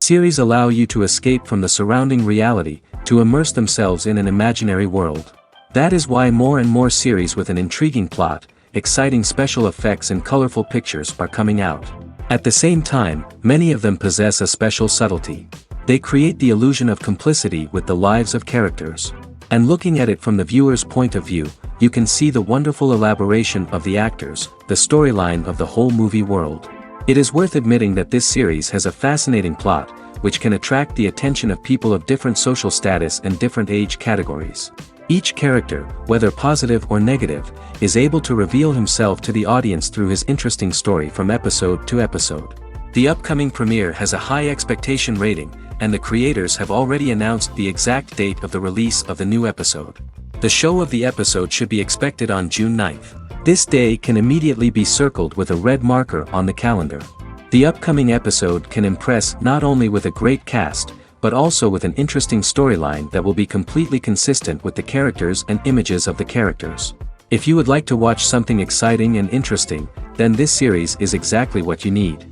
Series allow you to escape from the surrounding reality, to immerse themselves in an imaginary world. That is why more and more series with an intriguing plot, exciting special effects and colorful pictures are coming out. At the same time, many of them possess a special subtlety. They create the illusion of complicity with the lives of characters. And looking at it from the viewer's point of view, you can see the wonderful elaboration of the actors, the storyline of the whole movie world. It is worth admitting that this series has a fascinating plot, which can attract the attention of people of different social status and different age categories. Each character, whether positive or negative, is able to reveal himself to the audience through his interesting story from episode to episode. The upcoming premiere has a high expectation rating, and the creators have already announced the exact date of the release of the new episode. The show of the episode should be expected on June 9th. This day can immediately be circled with a red marker on the calendar. The upcoming episode can impress not only with a great cast, but also with an interesting storyline that will be completely consistent with the characters and images of the characters. If you would like to watch something exciting and interesting, then this series is exactly what you need.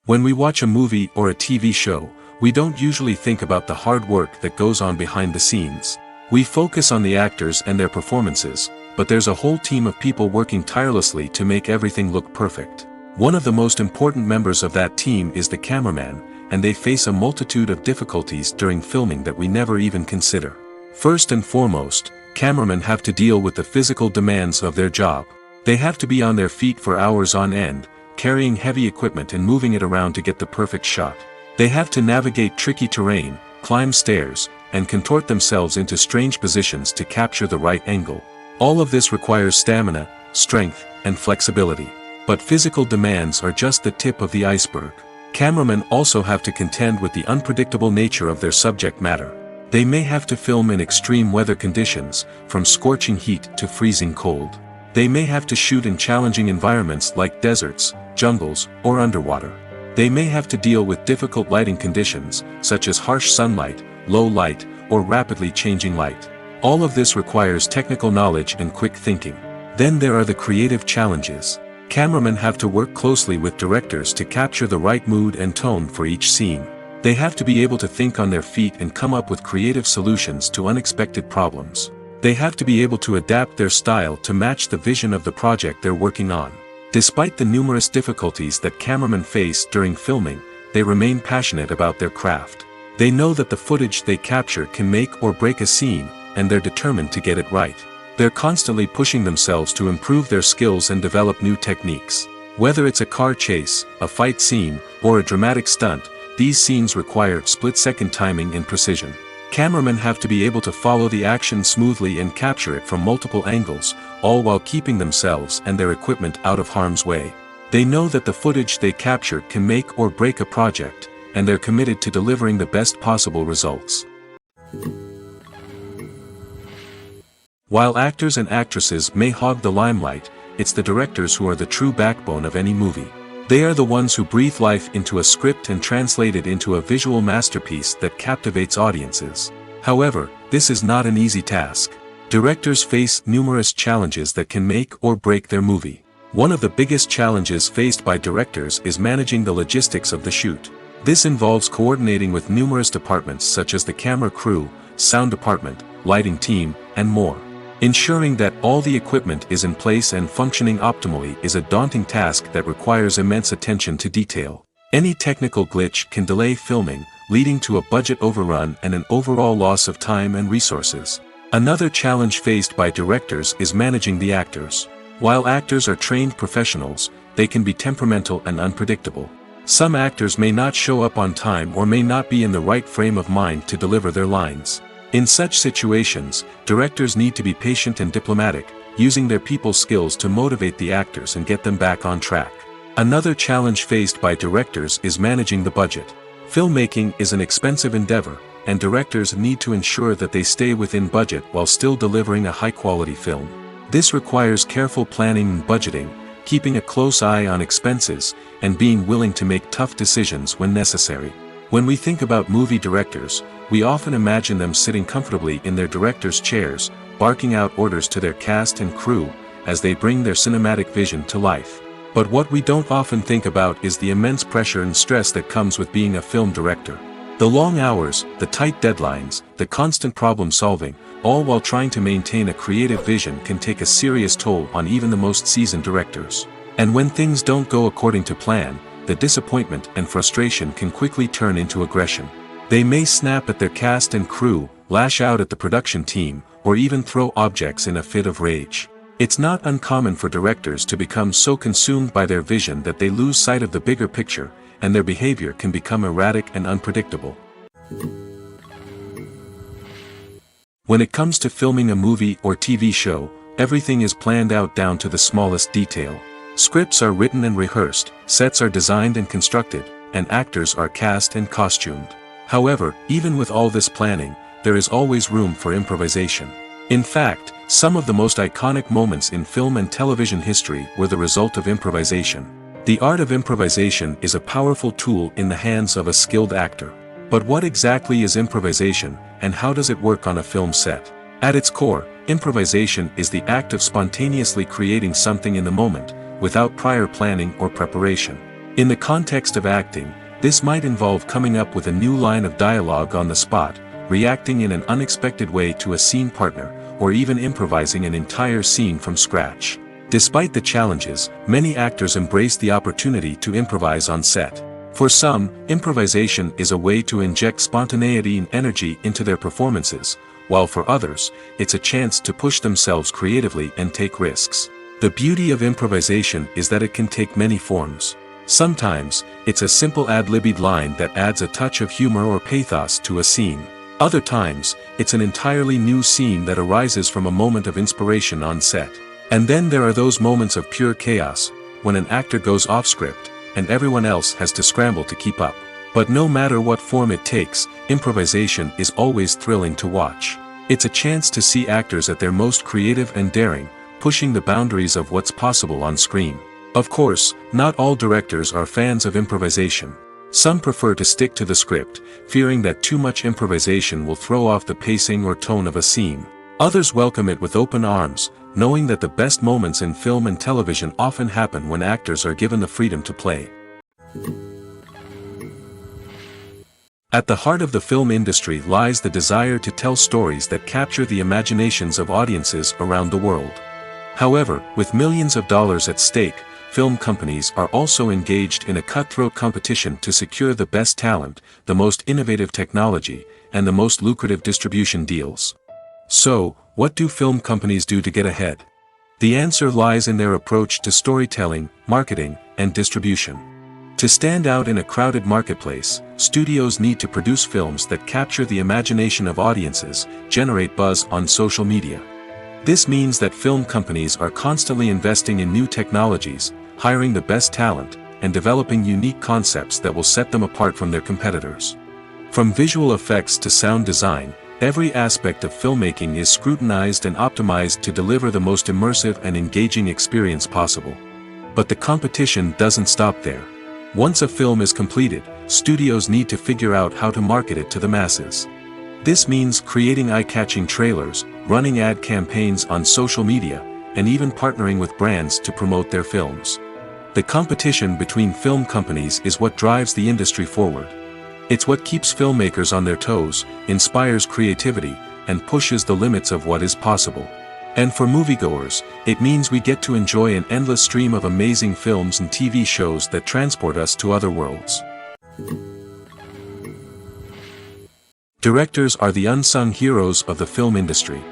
When we watch a movie or a TV show, we don't usually think about the hard work that goes on behind the scenes. We focus on the actors and their performances, but there's a whole team of people working tirelessly to make everything look perfect. One of the most important members of that team is the cameraman, and they face a multitude of difficulties during filming that we never even consider. First and foremost, cameramen have to deal with the physical demands of their job. They have to be on their feet for hours on end, carrying heavy equipment and moving it around to get the perfect shot. They have to navigate tricky terrain, climb stairs, and contort themselves into strange positions to capture the right angle. All of this requires stamina, strength, and flexibility. But physical demands are just the tip of the iceberg. Cameramen also have to contend with the unpredictable nature of their subject matter. They may have to film in extreme weather conditions, from scorching heat to freezing cold. They may have to shoot in challenging environments like deserts, jungles, or underwater. They may have to deal with difficult lighting conditions, such as harsh sunlight, low light, or rapidly changing light. All of this requires technical knowledge and quick thinking. Then there are the creative challenges. Cameramen have to work closely with directors to capture the right mood and tone for each scene. They have to be able to think on their feet and come up with creative solutions to unexpected problems. They have to be able to adapt their style to match the vision of the project they're working on. Despite the numerous difficulties that cameramen face during filming, they remain passionate about their craft. They know that the footage they capture can make or break a scene, and they're determined to get it right. They're constantly pushing themselves to improve their skills and develop new techniques. Whether it's a car chase, a fight scene, or a dramatic stunt, these scenes require split-second timing and precision. Cameramen have to be able to follow the action smoothly and capture it from multiple angles, all while keeping themselves and their equipment out of harm's way. They know that the footage they capture can make or break a project, and they're committed to delivering the best possible results. While actors and actresses may hog the limelight, it's the directors who are the true backbone of any movie. They are the ones who breathe life into a script and translate it into a visual masterpiece that captivates audiences. However, this is not an easy task. Directors face numerous challenges that can make or break their movie. One of the biggest challenges faced by directors is managing the logistics of the shoot. This involves coordinating with numerous departments such as the camera crew, sound department, lighting team, and more. Ensuring that all the equipment is in place and functioning optimally is a daunting task that requires immense attention to detail. Any technical glitch can delay filming, leading to a budget overrun and an overall loss of time and resources. Another challenge faced by directors is managing the actors. While actors are trained professionals, they can be temperamental and unpredictable. Some actors may not show up on time or may not be in the right frame of mind to deliver their lines. In such situations, directors need to be patient and diplomatic, using their people skills to motivate the actors and get them back on track. Another challenge faced by directors is managing the budget. Filmmaking is an expensive endeavor, and directors need to ensure that they stay within budget while still delivering a high-quality film. This requires careful planning and budgeting, keeping a close eye on expenses, and being willing to make tough decisions when necessary. When we think about movie directors, we often imagine them sitting comfortably in their director's chairs, barking out orders to their cast and crew, as they bring their cinematic vision to life. But what we don't often think about is the immense pressure and stress that comes with being a film director. The long hours, the tight deadlines, the constant problem solving, all while trying to maintain a creative vision can take a serious toll on even the most seasoned directors. And when things don't go according to plan, the disappointment and frustration can quickly turn into aggression. They may snap at their cast and crew, lash out at the production team, or even throw objects in a fit of rage. It's not uncommon for directors to become so consumed by their vision that they lose sight of the bigger picture, and their behavior can become erratic and unpredictable. When it comes to filming a movie or TV show, everything is planned out down to the smallest detail. Scripts are written and rehearsed, sets are designed and constructed, and actors are cast and costumed. However, even with all this planning, there is always room for improvisation. In fact, some of the most iconic moments in film and television history were the result of improvisation. The art of improvisation is a powerful tool in the hands of a skilled actor. But what exactly is improvisation, and how does it work on a film set? At its core, improvisation is the act of spontaneously creating something in the moment, without prior planning or preparation. In the context of acting, this might involve coming up with a new line of dialogue on the spot, reacting in an unexpected way to a scene partner, or even improvising an entire scene from scratch. Despite the challenges, many actors embrace the opportunity to improvise on set. For some, improvisation is a way to inject spontaneity and energy into their performances, while for others, it's a chance to push themselves creatively and take risks. The beauty of improvisation is that it can take many forms. Sometimes, it's a simple ad-libbed line that adds a touch of humor or pathos to a scene. Other times, it's an entirely new scene that arises from a moment of inspiration on set. And then there are those moments of pure chaos, when an actor goes off script, and everyone else has to scramble to keep up. But no matter what form it takes, improvisation is always thrilling to watch. It's a chance to see actors at their most creative and daring, pushing the boundaries of what's possible on screen. Of course, not all directors are fans of improvisation. Some prefer to stick to the script, fearing that too much improvisation will throw off the pacing or tone of a scene. Others welcome it with open arms, knowing that the best moments in film and television often happen when actors are given the freedom to play. At the heart of the film industry lies the desire to tell stories that capture the imaginations of audiences around the world. However, with millions of dollars at stake, film companies are also engaged in a cutthroat competition to secure the best talent, the most innovative technology, and the most lucrative distribution deals. So, what do film companies do to get ahead? The answer lies in their approach to storytelling, marketing, and distribution. To stand out in a crowded marketplace, studios need to produce films that capture the imagination of audiences, generate buzz on social media. This means that film companies are constantly investing in new technologies, hiring the best talent, and developing unique concepts that will set them apart from their competitors. From visual effects to sound design, every aspect of filmmaking is scrutinized and optimized to deliver the most immersive and engaging experience possible. But the competition doesn't stop there. Once a film is completed, studios need to figure out how to market it to the masses. This means creating eye-catching trailers, running ad campaigns on social media, and even partnering with brands to promote their films. The competition between film companies is what drives the industry forward. It's what keeps filmmakers on their toes, inspires creativity, and pushes the limits of what is possible. And for moviegoers, it means we get to enjoy an endless stream of amazing films and TV shows that transport us to other worlds. Directors are the unsung heroes of the film industry.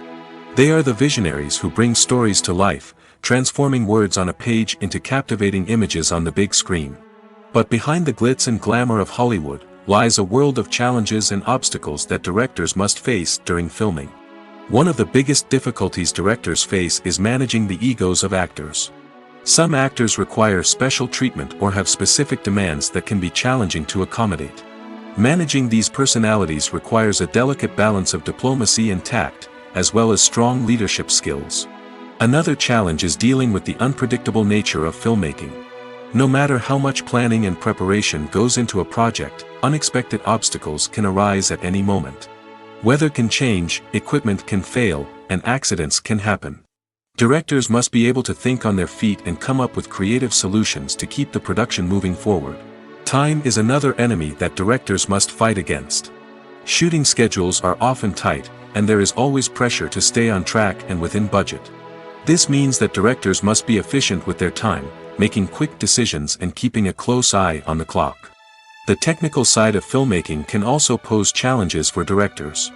They are the visionaries who bring stories to life, transforming words on a page into captivating images on the big screen. But behind the glitz and glamour of Hollywood, lies a world of challenges and obstacles that directors must face during filming. One of the biggest difficulties directors face is managing the egos of actors. Some actors require special treatment or have specific demands that can be challenging to accommodate. Managing these personalities requires a delicate balance of diplomacy and tact, as well as strong leadership skills. Another challenge is dealing with the unpredictable nature of filmmaking. No matter how much planning and preparation goes into a project, unexpected obstacles can arise at any moment. Weather can change, equipment can fail, and accidents can happen. Directors must be able to think on their feet and come up with creative solutions to keep the production moving forward. Time is another enemy that directors must fight against. Shooting schedules are often tight, and there is always pressure to stay on track and within budget. This means that directors must be efficient with their time, making quick decisions and keeping a close eye on the clock. The technical side of filmmaking can also pose challenges for directors.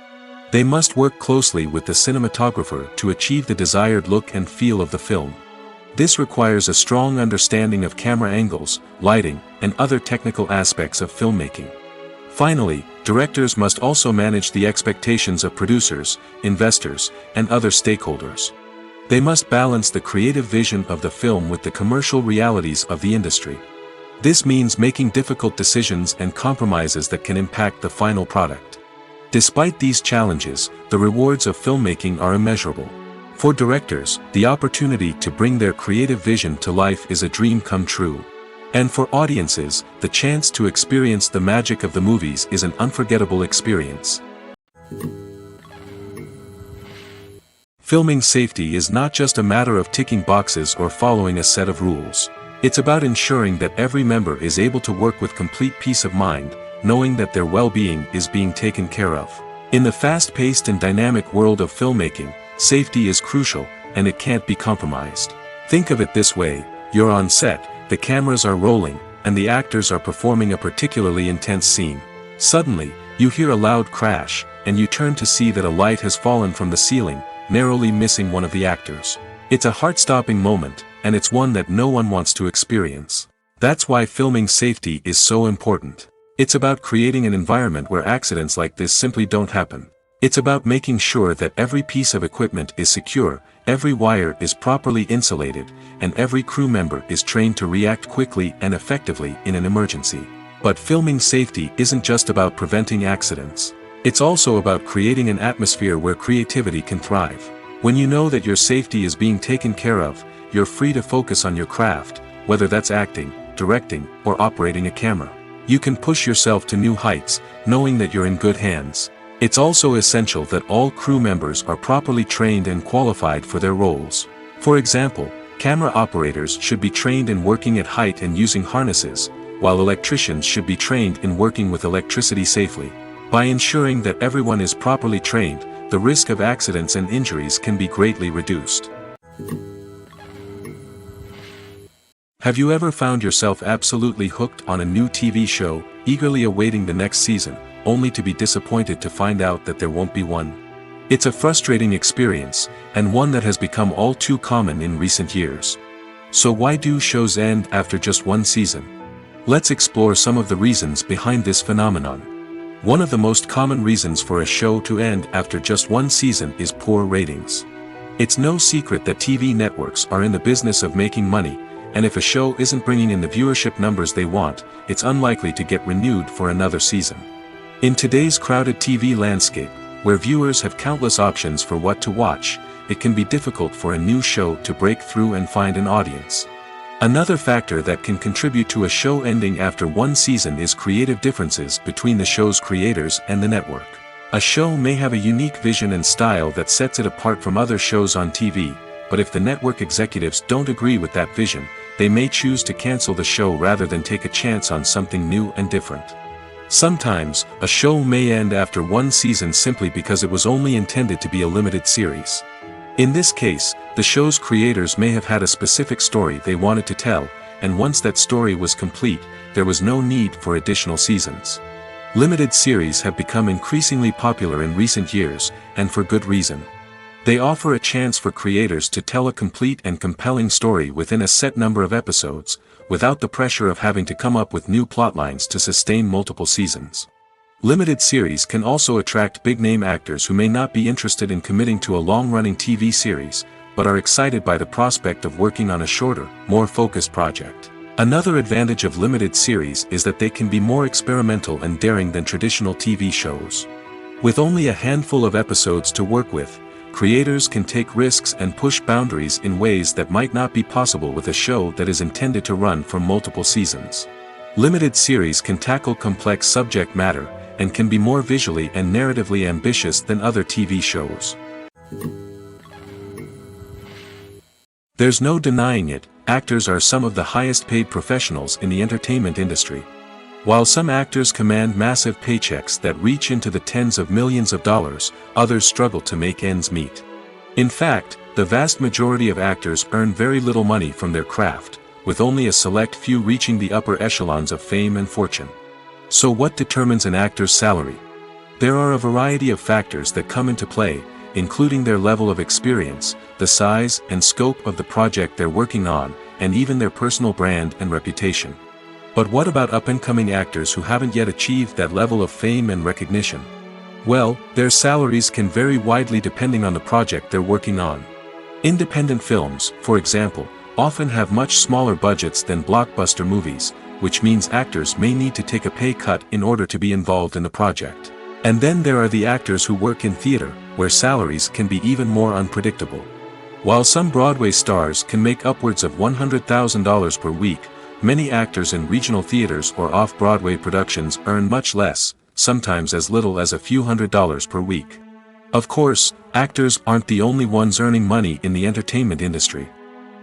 They must work closely with the cinematographer to achieve the desired look and feel of the film. This requires a strong understanding of camera angles, lighting, and other technical aspects of filmmaking. Finally, directors must also manage the expectations of producers, investors, and other stakeholders. They must balance the creative vision of the film with the commercial realities of the industry. This means making difficult decisions and compromises that can impact the final product. Despite these challenges, the rewards of filmmaking are immeasurable. For directors, the opportunity to bring their creative vision to life is a dream come true. And for audiences, the chance to experience the magic of the movies is an unforgettable experience. Filming safety is not just a matter of ticking boxes or following a set of rules. It's about ensuring that every member is able to work with complete peace of mind, knowing that their well-being is being taken care of. In the fast-paced and dynamic world of filmmaking, safety is crucial, and it can't be compromised. Think of it this way: you're on set, the cameras are rolling, and the actors are performing a particularly intense scene. Suddenly, you hear a loud crash, and you turn to see that a light has fallen from the ceiling, narrowly missing one of the actors. It's a heart-stopping moment, and it's one that no one wants to experience. That's why filming safety is so important. It's about creating an environment where accidents like this simply don't happen. It's about making sure that every piece of equipment is secure, every wire is properly insulated, and every crew member is trained to react quickly and effectively in an emergency. But filming safety isn't just about preventing accidents. It's also about creating an atmosphere where creativity can thrive. When you know that your safety is being taken care of, you're free to focus on your craft, whether that's acting, directing, or operating a camera. You can push yourself to new heights, knowing that you're in good hands. It's also essential that all crew members are properly trained and qualified for their roles. For example, camera operators should be trained in working at height and using harnesses, while electricians should be trained in working with electricity safely. By ensuring that everyone is properly trained, the risk of accidents and injuries can be greatly reduced. Have you ever found yourself absolutely hooked on a new TV show, eagerly awaiting the next season, only to be disappointed to find out that there won't be one? It's a frustrating experience, and one that has become all too common in recent years. So why do shows end after just one season? Let's explore some of the reasons behind this phenomenon. One of the most common reasons for a show to end after just one season is poor ratings. It's no secret that TV networks are in the business of making money, and if a show isn't bringing in the viewership numbers they want, it's unlikely to get renewed for another season. In today's crowded TV landscape, where viewers have countless options for what to watch, it can be difficult for a new show to break through and find an audience. Another factor that can contribute to a show ending after one season is creative differences between the show's creators and the network. A show may have a unique vision and style that sets it apart from other shows on TV, but if the network executives don't agree with that vision, they may choose to cancel the show rather than take a chance on something new and different. Sometimes, a show may end after one season simply because it was only intended to be a limited series. In this case, the show's creators may have had a specific story they wanted to tell, and once that story was complete, there was no need for additional seasons. Limited series have become increasingly popular in recent years, and for good reason. They offer a chance for creators to tell a complete and compelling story within a set number of episodes, without the pressure of having to come up with new plotlines to sustain multiple seasons. Limited series can also attract big-name actors who may not be interested in committing to a long-running TV series, but are excited by the prospect of working on a shorter, more focused project. Another advantage of limited series is that they can be more experimental and daring than traditional TV shows. With only a handful of episodes to work with, creators can take risks and push boundaries in ways that might not be possible with a show that is intended to run for multiple seasons. Limited series can tackle complex subject matter, and can be more visually and narratively ambitious than other TV shows. There's no denying it, actors are some of the highest paid professionals in the entertainment industry. While some actors command massive paychecks that reach into the tens of millions of dollars, others struggle to make ends meet. In fact, the vast majority of actors earn very little money from their craft, with only a select few reaching the upper echelons of fame and fortune. So what determines an actor's salary? There are a variety of factors that come into play, including their level of experience, the size and scope of the project they're working on, and even their personal brand and reputation. But what about up-and-coming actors who haven't yet achieved that level of fame and recognition? Well, their salaries can vary widely depending on the project they're working on. Independent films, for example, often have much smaller budgets than blockbuster movies, which means actors may need to take a pay cut in order to be involved in the project. And then there are the actors who work in theater, where salaries can be even more unpredictable. While some Broadway stars can make upwards of $100,000 per week, many actors in regional theaters or off-Broadway productions earn much less, sometimes as little as a few $100s per week. Of course, actors aren't the only ones earning money in the entertainment industry.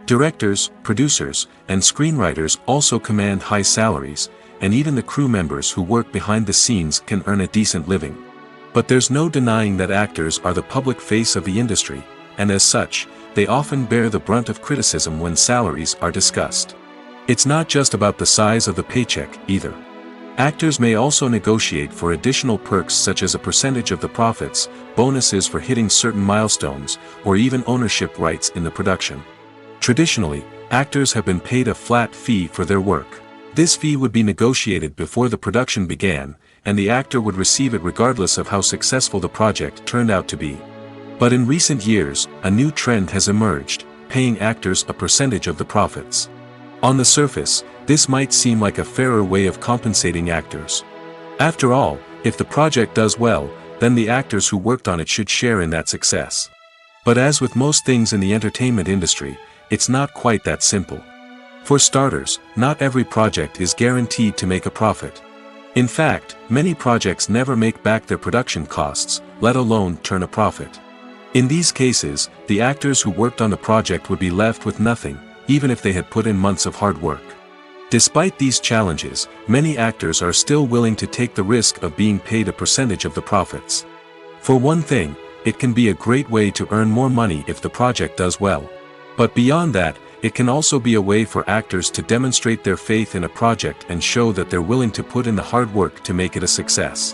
Directors, producers, and screenwriters also command high salaries, and even the crew members who work behind the scenes can earn a decent living. But there's no denying that actors are the public face of the industry, and as such, they often bear the brunt of criticism when salaries are discussed. It's not just about the size of the paycheck, either. Actors may also negotiate for additional perks such as a percentage of the profits, bonuses for hitting certain milestones, or even ownership rights in the production. Traditionally, actors have been paid a flat fee for their work. This fee would be negotiated before the production began, and the actor would receive it regardless of how successful the project turned out to be. But in recent years, a new trend has emerged, paying actors a percentage of the profits. On the surface, this might seem like a fairer way of compensating actors. After all, if the project does well, then the actors who worked on it should share in that success. But as with most things in the entertainment industry, it's not quite that simple. For starters, not every project is guaranteed to make a profit. In fact, many projects never make back their production costs, let alone turn a profit. In these cases, the actors who worked on the project would be left with nothing, even if they had put in months of hard work. Despite these challenges, many actors are still willing to take the risk of being paid a percentage of the profits. For one thing, it can be a great way to earn more money if the project does well. But beyond that, it can also be a way for actors to demonstrate their faith in a project and show that they're willing to put in the hard work to make it a success.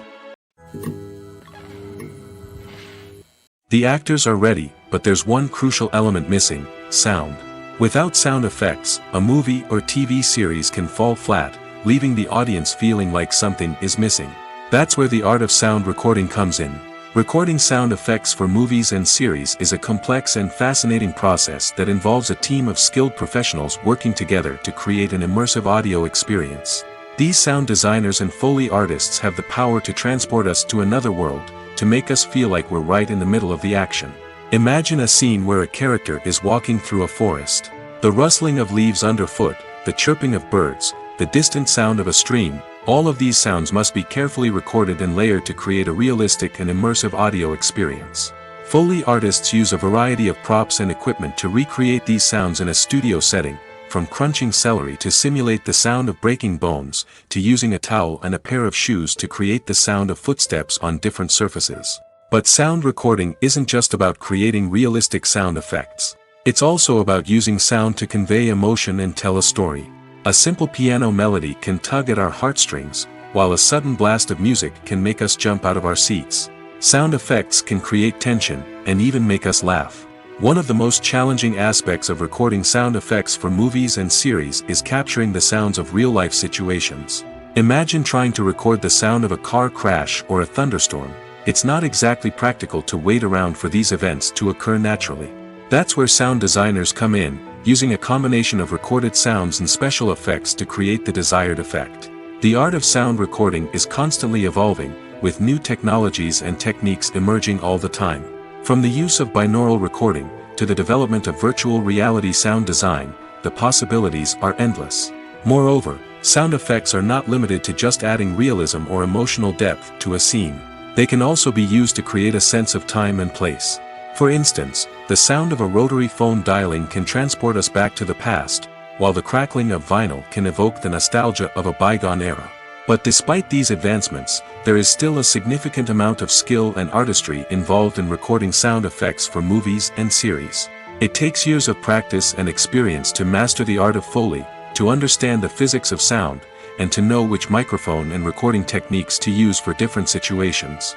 The actors are ready, but there's one crucial element missing: sound. Without sound effects, a movie or TV series can fall flat, leaving the audience feeling like something is missing. That's where the art of sound recording comes in. Recording sound effects for movies and series is a complex and fascinating process that involves a team of skilled professionals working together to create an immersive audio experience. These sound designers and Foley artists have the power to transport us to another world, to make us feel like we're right in the middle of the action. Imagine a scene where a character is walking through a forest. The rustling of leaves underfoot, the chirping of birds, the distant sound of a stream, all of these sounds must be carefully recorded and layered to create a realistic and immersive audio experience. Foley artists use a variety of props and equipment to recreate these sounds in a studio setting, from crunching celery to simulate the sound of breaking bones, to using a towel and a pair of shoes to create the sound of footsteps on different surfaces. But sound recording isn't just about creating realistic sound effects. It's also about using sound to convey emotion and tell a story. A simple piano melody can tug at our heartstrings, while a sudden blast of music can make us jump out of our seats. Sound effects can create tension, and even make us laugh. One of the most challenging aspects of recording sound effects for movies and series is capturing the sounds of real-life situations. Imagine trying to record the sound of a car crash or a thunderstorm. It's not exactly practical to wait around for these events to occur naturally. That's where sound designers come in, using a combination of recorded sounds and special effects to create the desired effect. The art of sound recording is constantly evolving, with new technologies and techniques emerging all the time. From the use of binaural recording, to the development of virtual reality sound design, the possibilities are endless. Moreover, sound effects are not limited to just adding realism or emotional depth to a scene. They can also be used to create a sense of time and place. For instance, the sound of a rotary phone dialing can transport us back to the past, while the crackling of vinyl can evoke the nostalgia of a bygone era. But despite these advancements, there is still a significant amount of skill and artistry involved in recording sound effects for movies and series. It takes years of practice and experience to master the art of Foley, to understand the physics of sound, and to know which microphone and recording techniques to use for different situations.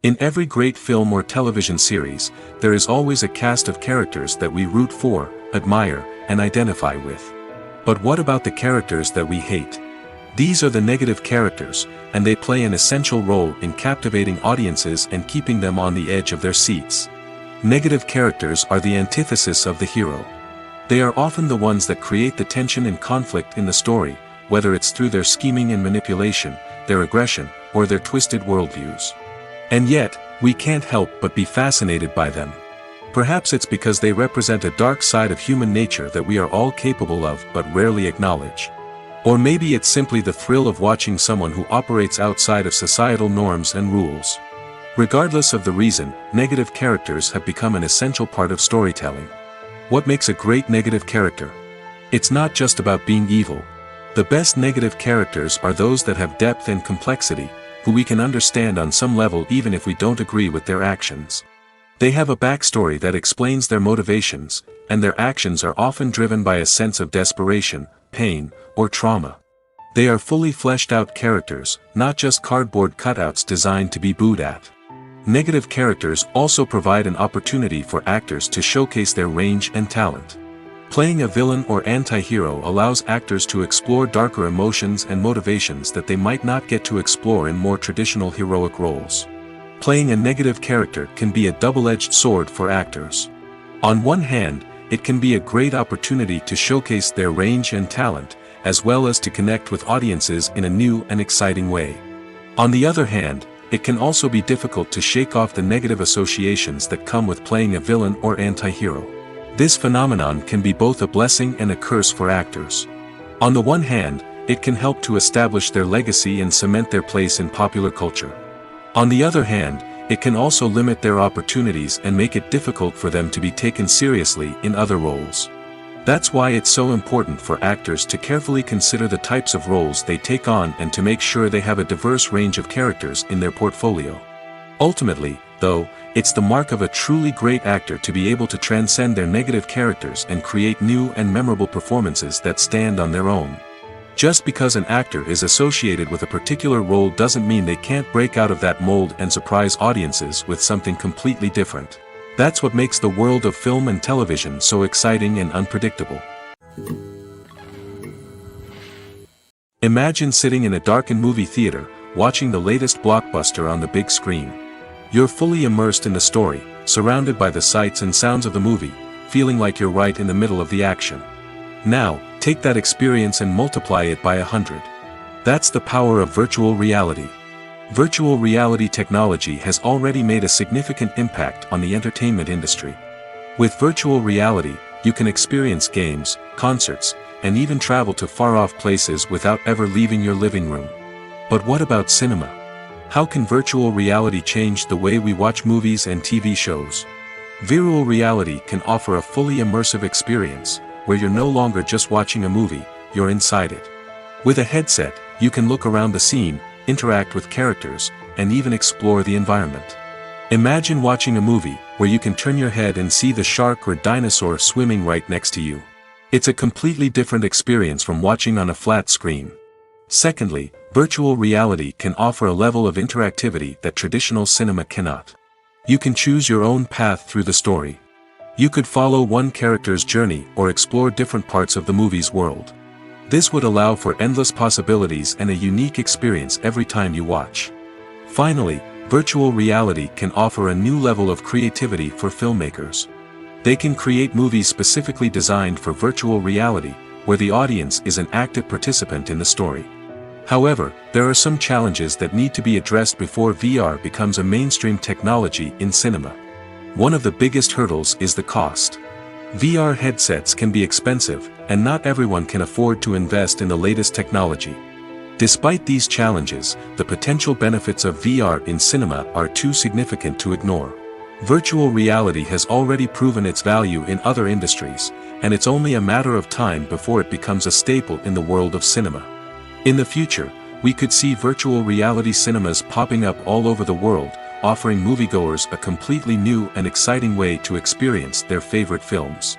In every great film or television series, there is always a cast of characters that we root for, admire, and identify with. But what about the characters that we hate? These are the negative characters, and they play an essential role in captivating audiences and keeping them on the edge of their seats. Negative characters are the antithesis of the hero. They are often the ones that create the tension and conflict in the story, whether it's through their scheming and manipulation, their aggression, or their twisted worldviews. And yet, we can't help but be fascinated by them. Perhaps it's because they represent a dark side of human nature that we are all capable of but rarely acknowledge. Or maybe it's simply the thrill of watching someone who operates outside of societal norms and rules. Regardless of the reason, negative characters have become an essential part of storytelling. What makes a great negative character? It's not just about being evil. The best negative characters are those that have depth and complexity, who we can understand on some level even if we don't agree with their actions. They have a backstory that explains their motivations, and their actions are often driven by a sense of desperation, pain, or trauma. They are fully fleshed out characters, not just cardboard cutouts designed to be booed at. Negative characters also provide an opportunity for actors to showcase their range and talent. Playing a villain or anti-hero allows actors to explore darker emotions and motivations that they might not get to explore in more traditional heroic roles. Playing a negative character can be a double-edged sword for actors. On one hand, it can be a great opportunity to showcase their range and talent, as well as to connect with audiences in a new and exciting way. On the other hand, it can also be difficult to shake off the negative associations that come with playing a villain or anti-hero. This phenomenon can be both a blessing and a curse for actors. On the one hand, it can help to establish their legacy and cement their place in popular culture. On the other hand, it can also limit their opportunities and make it difficult for them to be taken seriously in other roles. That's why it's so important for actors to carefully consider the types of roles they take on and to make sure they have a diverse range of characters in their portfolio. Ultimately, though, it's the mark of a truly great actor to be able to transcend their negative characters and create new and memorable performances that stand on their own. Just because an actor is associated with a particular role doesn't mean they can't break out of that mold and surprise audiences with something completely different. That's what makes the world of film and television so exciting and unpredictable. Imagine sitting in a darkened movie theater, watching the latest blockbuster on the big screen. You're fully immersed in the story, surrounded by the sights and sounds of the movie, feeling like you're right in the middle of the action. Now, take that experience and multiply it by 100. That's the power of virtual reality. Virtual reality technology has already made a significant impact on the entertainment industry. With virtual reality, you can experience games, concerts, and even travel to far-off places without ever leaving your living room. But what about cinema? How can virtual reality change the way we watch movies and TV shows? Virtual reality can offer a fully immersive experience, where you're no longer just watching a movie, you're inside it. With a headset, you can look around the scene, interact with characters, and even explore the environment. Imagine watching a movie where you can turn your head and see the shark or dinosaur swimming right next to you. It's a completely different experience from watching on a flat screen. Secondly, virtual reality can offer a level of interactivity that traditional cinema cannot. You can choose your own path through the story. You could follow one character's journey or explore different parts of the movie's world. This would allow for endless possibilities and a unique experience every time you watch. Finally, virtual reality can offer a new level of creativity for filmmakers. They can create movies specifically designed for virtual reality, where the audience is an active participant in the story. However, there are some challenges that need to be addressed before VR becomes a mainstream technology in cinema. One of the biggest hurdles is the cost. VR headsets can be expensive, and not everyone can afford to invest in the latest technology. Despite these challenges, the potential benefits of VR in cinema are too significant to ignore. Virtual reality has already proven its value in other industries, and it's only a matter of time before it becomes a staple in the world of cinema. In the future, we could see virtual reality cinemas popping up all over the world, offering moviegoers a completely new and exciting way to experience their favorite films.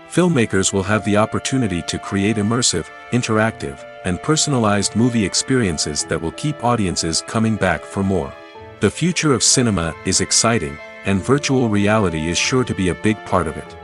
Filmmakers will have the opportunity to create immersive, interactive, and personalized movie experiences that will keep audiences coming back for more. The future of cinema is exciting, and virtual reality is sure to be a big part of it.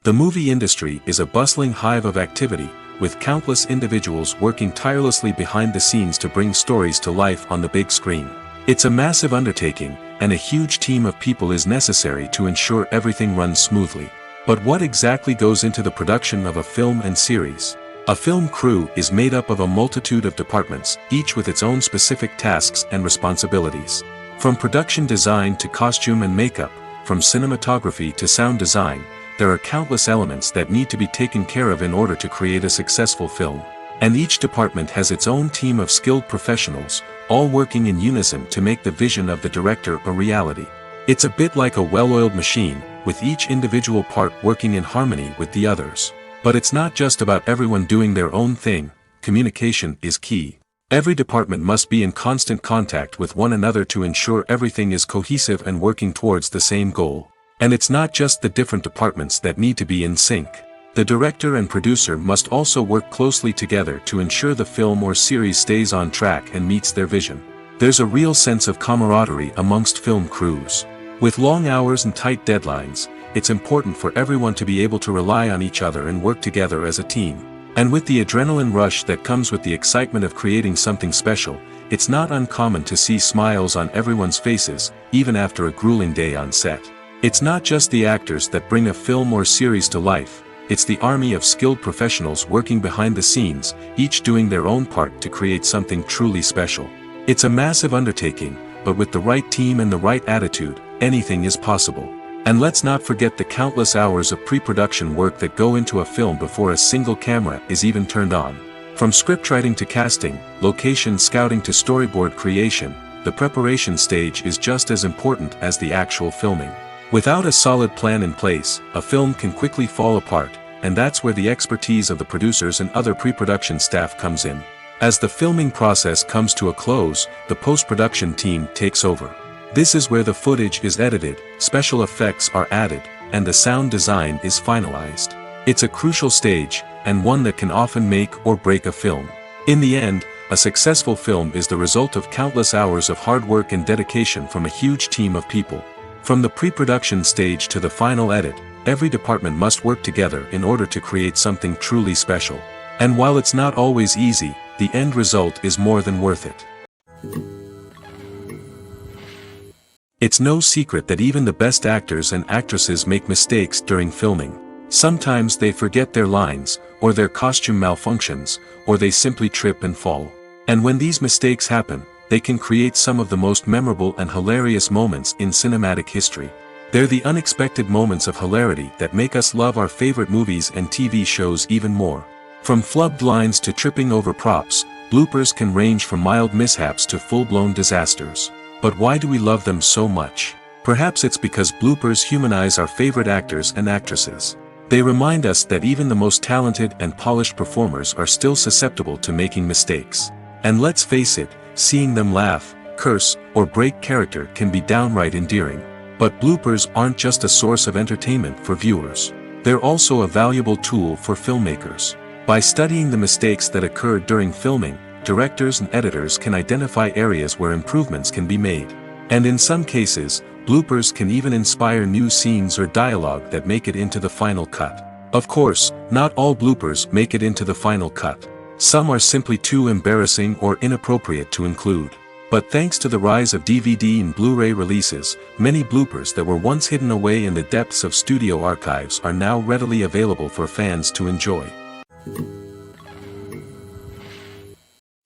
The movie industry is a bustling hive of activity, with countless individuals working tirelessly behind the scenes to bring stories to life on the big screen. It's a massive undertaking, and a huge team of people is necessary to ensure everything runs smoothly. But what exactly goes into the production of a film and series? A film crew is made up of a multitude of departments, each with its own specific tasks and responsibilities. From production design to costume and makeup, from cinematography to sound design, there are countless elements that need to be taken care of in order to create a successful film. And each department has its own team of skilled professionals, all working in unison to make the vision of the director a reality. It's a bit like a well-oiled machine, with each individual part working in harmony with the others. But it's not just about everyone doing their own thing. Communication is key. Every department must be in constant contact with one another to ensure everything is cohesive and working towards the same goal. And it's not just the different departments that need to be in sync. The director and producer must also work closely together to ensure the film or series stays on track and meets their vision. There's a real sense of camaraderie amongst film crews. With long hours and tight deadlines, it's important for everyone to be able to rely on each other and work together as a team. And with the adrenaline rush that comes with the excitement of creating something special, it's not uncommon to see smiles on everyone's faces, even after a grueling day on set. It's not just the actors that bring a film or series to life, it's the army of skilled professionals working behind the scenes, each doing their own part to create something truly special. It's a massive undertaking, but with the right team and the right attitude, anything is possible. And let's not forget the countless hours of pre-production work that go into a film before a single camera is even turned on. From scriptwriting to casting, location scouting to storyboard creation, the preparation stage is just as important as the actual filming. Without a solid plan in place, a film can quickly fall apart, and that's where the expertise of the producers and other pre-production staff comes in. As the filming process comes to a close, the post-production team takes over. This is where the footage is edited, special effects are added, and the sound design is finalized. It's a crucial stage, and one that can often make or break a film. In the end, a successful film is the result of countless hours of hard work and dedication from a huge team of people. From the pre-production stage to the final edit, every department must work together in order to create something truly special. And while it's not always easy, the end result is more than worth it. It's no secret that even the best actors and actresses make mistakes during filming. Sometimes they forget their lines, or their costume malfunctions, or they simply trip and fall. And when these mistakes happen, they can create some of the most memorable and hilarious moments in cinematic history. They're the unexpected moments of hilarity that make us love our favorite movies and TV shows even more. From flubbed lines to tripping over props, bloopers can range from mild mishaps to full-blown disasters. But why do we love them so much? Perhaps it's because bloopers humanize our favorite actors and actresses. They remind us that even the most talented and polished performers are still susceptible to making mistakes. And let's face it, seeing them laugh, curse, or break character can be downright endearing. But bloopers aren't just a source of entertainment for viewers. They're also a valuable tool for filmmakers. By studying the mistakes that occurred during filming, directors and editors can identify areas where improvements can be made. And in some cases, bloopers can even inspire new scenes or dialogue that make it into the final cut. Of course, not all bloopers make it into the final cut. Some are simply too embarrassing or inappropriate to include. But thanks to the rise of DVD and Blu-ray releases, many bloopers that were once hidden away in the depths of studio archives are now readily available for fans to enjoy.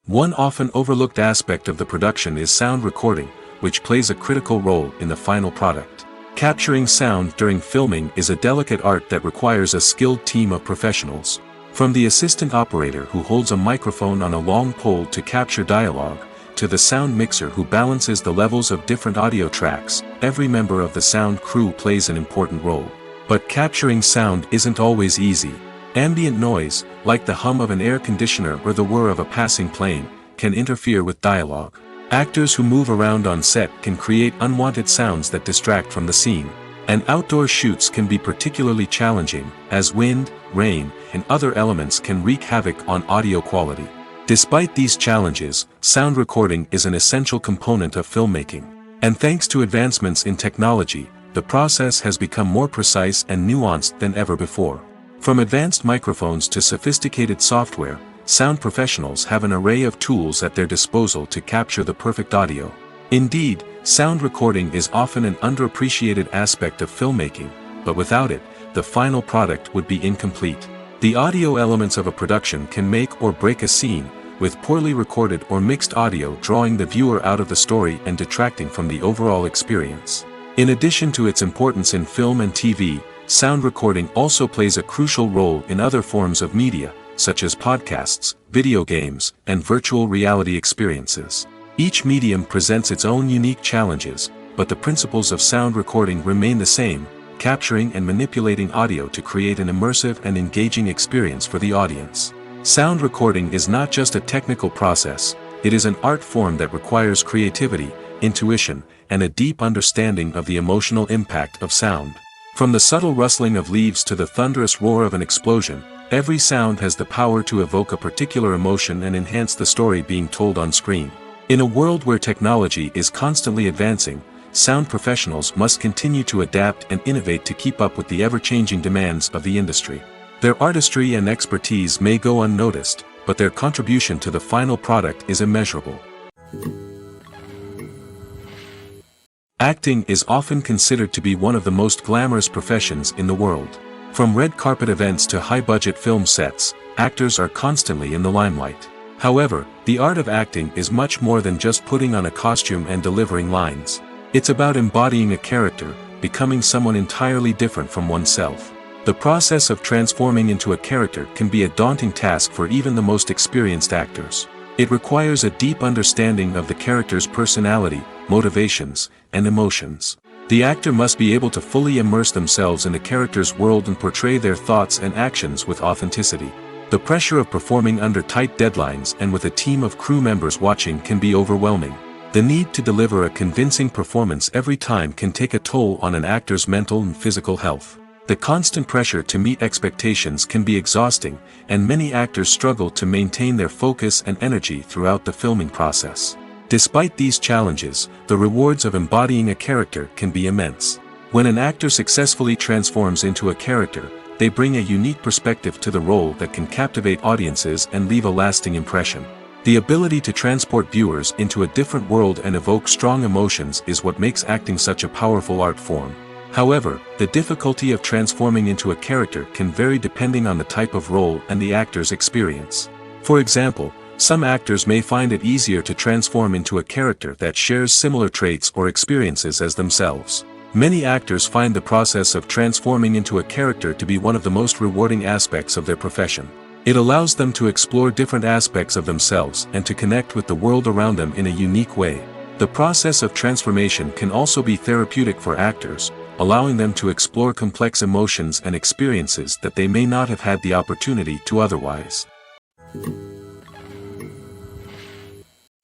One often overlooked aspect of the production is sound recording, which plays a critical role in the final product. Capturing sound during filming is a delicate art that requires a skilled team of professionals. From the assistant operator who holds a microphone on a long pole to capture dialogue, to the sound mixer who balances the levels of different audio tracks, every member of the sound crew plays an important role. But capturing sound isn't always easy. Ambient noise, like the hum of an air conditioner or the whir of a passing plane, can interfere with dialogue. Actors who move around on set can create unwanted sounds that distract from the scene. And outdoor shoots can be particularly challenging, as wind, rain, and other elements can wreak havoc on audio quality. Despite these challenges, sound recording is an essential component of filmmaking. And thanks to advancements in technology, the process has become more precise and nuanced than ever before. From advanced microphones to sophisticated software, sound professionals have an array of tools at their disposal to capture the perfect audio. Indeed, sound recording is often an underappreciated aspect of filmmaking, but without it, the final product would be incomplete. The audio elements of a production can make or break a scene, with poorly recorded or mixed audio drawing the viewer out of the story and detracting from the overall experience. In addition to its importance in film and TV, sound recording also plays a crucial role in other forms of media, such as podcasts, video games, and virtual reality experiences. Each medium presents its own unique challenges, but the principles of sound recording remain the same: capturing and manipulating audio to create an immersive and engaging experience for the audience. Sound recording is not just a technical process, it is an art form that requires creativity, intuition, and a deep understanding of the emotional impact of sound. From the subtle rustling of leaves to the thunderous roar of an explosion, every sound has the power to evoke a particular emotion and enhance the story being told on screen. In a world where technology is constantly advancing, sound professionals must continue to adapt and innovate to keep up with the ever-changing demands of the industry. Their artistry and expertise may go unnoticed, but their contribution to the final product is immeasurable. Acting is often considered to be one of the most glamorous professions in the world. From red carpet events to high-budget film sets, actors are constantly in the limelight. However, the art of acting is much more than just putting on a costume and delivering lines. It's about embodying a character, becoming someone entirely different from oneself. The process of transforming into a character can be a daunting task for even the most experienced actors. It requires a deep understanding of the character's personality, motivations, and emotions. The actor must be able to fully immerse themselves in the character's world and portray their thoughts and actions with authenticity. The pressure of performing under tight deadlines and with a team of crew members watching can be overwhelming. The need to deliver a convincing performance every time can take a toll on an actor's mental and physical health. The constant pressure to meet expectations can be exhausting, and many actors struggle to maintain their focus and energy throughout the filming process. Despite these challenges, the rewards of embodying a character can be immense. When an actor successfully transforms into a character, they bring a unique perspective to the role that can captivate audiences and leave a lasting impression. The ability to transport viewers into a different world and evoke strong emotions is what makes acting such a powerful art form. However, the difficulty of transforming into a character can vary depending on the type of role and the actor's experience. For example, some actors may find it easier to transform into a character that shares similar traits or experiences as themselves. Many actors find the process of transforming into a character to be one of the most rewarding aspects of their profession. It allows them to explore different aspects of themselves and to connect with the world around them in a unique way. The process of transformation can also be therapeutic for actors, allowing them to explore complex emotions and experiences that they may not have had the opportunity to otherwise.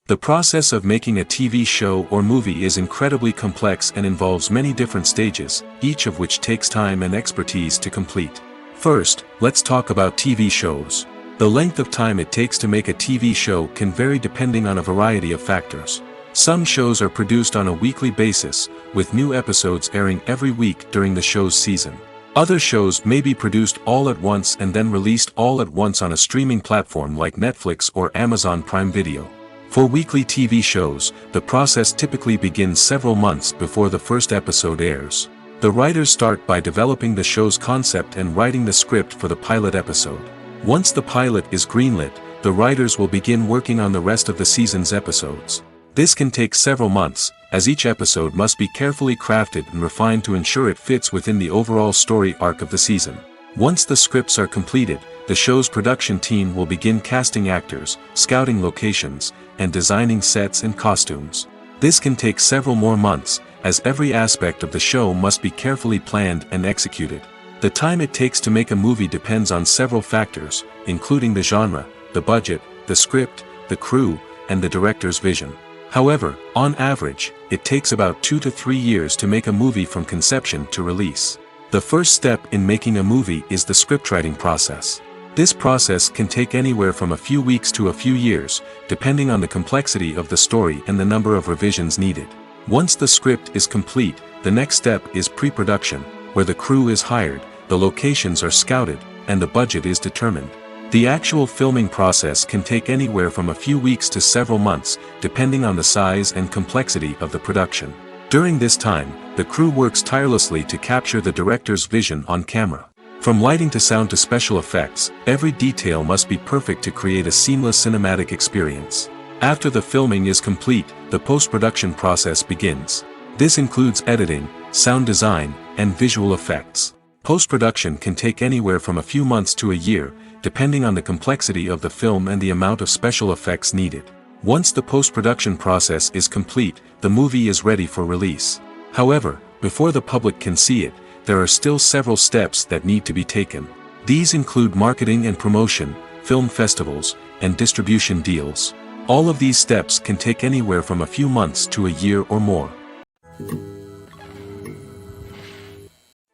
The process of making a TV show or movie is incredibly complex and involves many different stages, each of which takes time and expertise to complete. First, let's talk about TV shows. The length of time it takes to make a TV show can vary depending on a variety of factors. Some shows are produced on a weekly basis, with new episodes airing every week during the show's season. Other shows may be produced all at once and then released all at once on a streaming platform like Netflix or Amazon Prime Video. For weekly TV shows, the process typically begins several months before the first episode airs. The writers start by developing the show's concept and writing the script for the pilot episode. Once the pilot is greenlit, the writers will begin working on the rest of the season's episodes. This can take several months, as each episode must be carefully crafted and refined to ensure it fits within the overall story arc of the season. Once the scripts are completed, the show's production team will begin casting actors, scouting locations, and designing sets and costumes. This can take several more months, as every aspect of the show must be carefully planned and executed. The time it takes to make a movie depends on several factors, including the genre, the budget, the script, the crew, and the director's vision. However, on average, it takes about 2 to 3 years to make a movie from conception to release. The first step in making a movie is the scriptwriting process. This process can take anywhere from a few weeks to a few years, depending on the complexity of the story and the number of revisions needed. Once the script is complete, the next step is pre-production, where the crew is hired, the locations are scouted, and the budget is determined. The actual filming process can take anywhere from a few weeks to several months, depending on the size and complexity of the production. During this time, the crew works tirelessly to capture the director's vision on camera. From lighting to sound to special effects, every detail must be perfect to create a seamless cinematic experience. After the filming is complete, the post-production process begins. This includes editing, sound design, and visual effects. Post-production can take anywhere from a few months to a year, depending on the complexity of the film and the amount of special effects needed. Once the post-production process is complete, the movie is ready for release. However, before the public can see it, there are still several steps that need to be taken. These include marketing and promotion, film festivals, and distribution deals. All of these steps can take anywhere from a few months to a year or more.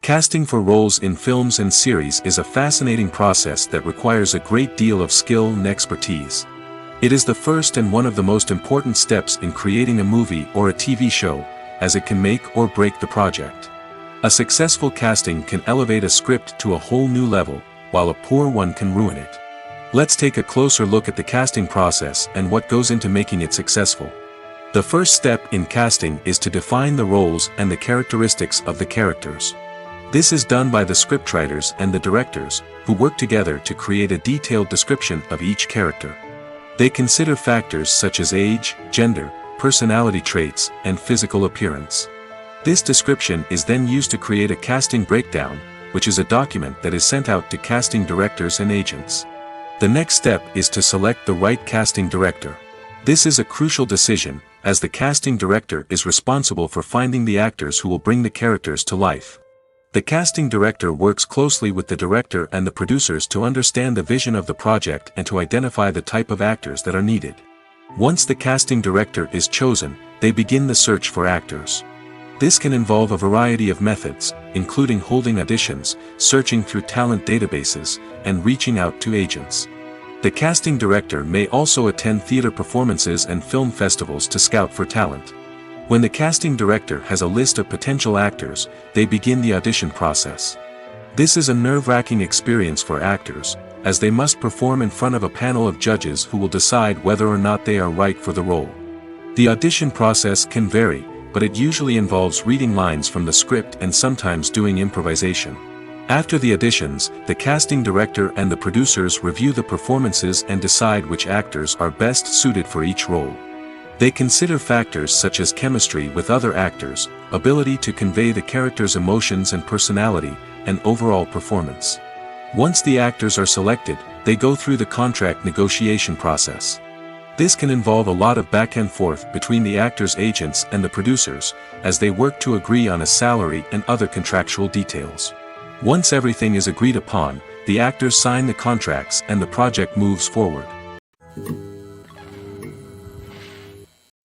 Casting for roles in films and series is a fascinating process that requires a great deal of skill and expertise. It is the first and one of the most important steps in creating a movie or a TV show, as it can make or break the project. A successful casting can elevate a script to a whole new level, while a poor one can ruin it. Let's take a closer look at the casting process and what goes into making it successful. The first step in casting is to define the roles and the characteristics of the characters. This is done by the scriptwriters and the directors, who work together to create a detailed description of each character. They consider factors such as age, gender, personality traits, and physical appearance. This description is then used to create a casting breakdown, which is a document that is sent out to casting directors and agents. The next step is to select the right casting director. This is a crucial decision, as the casting director is responsible for finding the actors who will bring the characters to life. The casting director works closely with the director and the producers to understand the vision of the project and to identify the type of actors that are needed. Once the casting director is chosen, they begin the search for actors. This can involve a variety of methods, including holding auditions, searching through talent databases, and reaching out to agents. The casting director may also attend theater performances and film festivals to scout for talent. When the casting director has a list of potential actors, they begin the audition process. This is a nerve-wracking experience for actors, as they must perform in front of a panel of judges who will decide whether or not they are right for the role. The audition process can vary, but it usually involves reading lines from the script and sometimes doing improvisation. After the auditions, the casting director and the producers review the performances and decide which actors are best suited for each role. They consider factors such as chemistry with other actors, ability to convey the character's emotions and personality, and overall performance. Once the actors are selected, they go through the contract negotiation process. This can involve a lot of back and forth between the actors' agents and the producers, as they work to agree on a salary and other contractual details. Once everything is agreed upon, the actors sign the contracts and the project moves forward.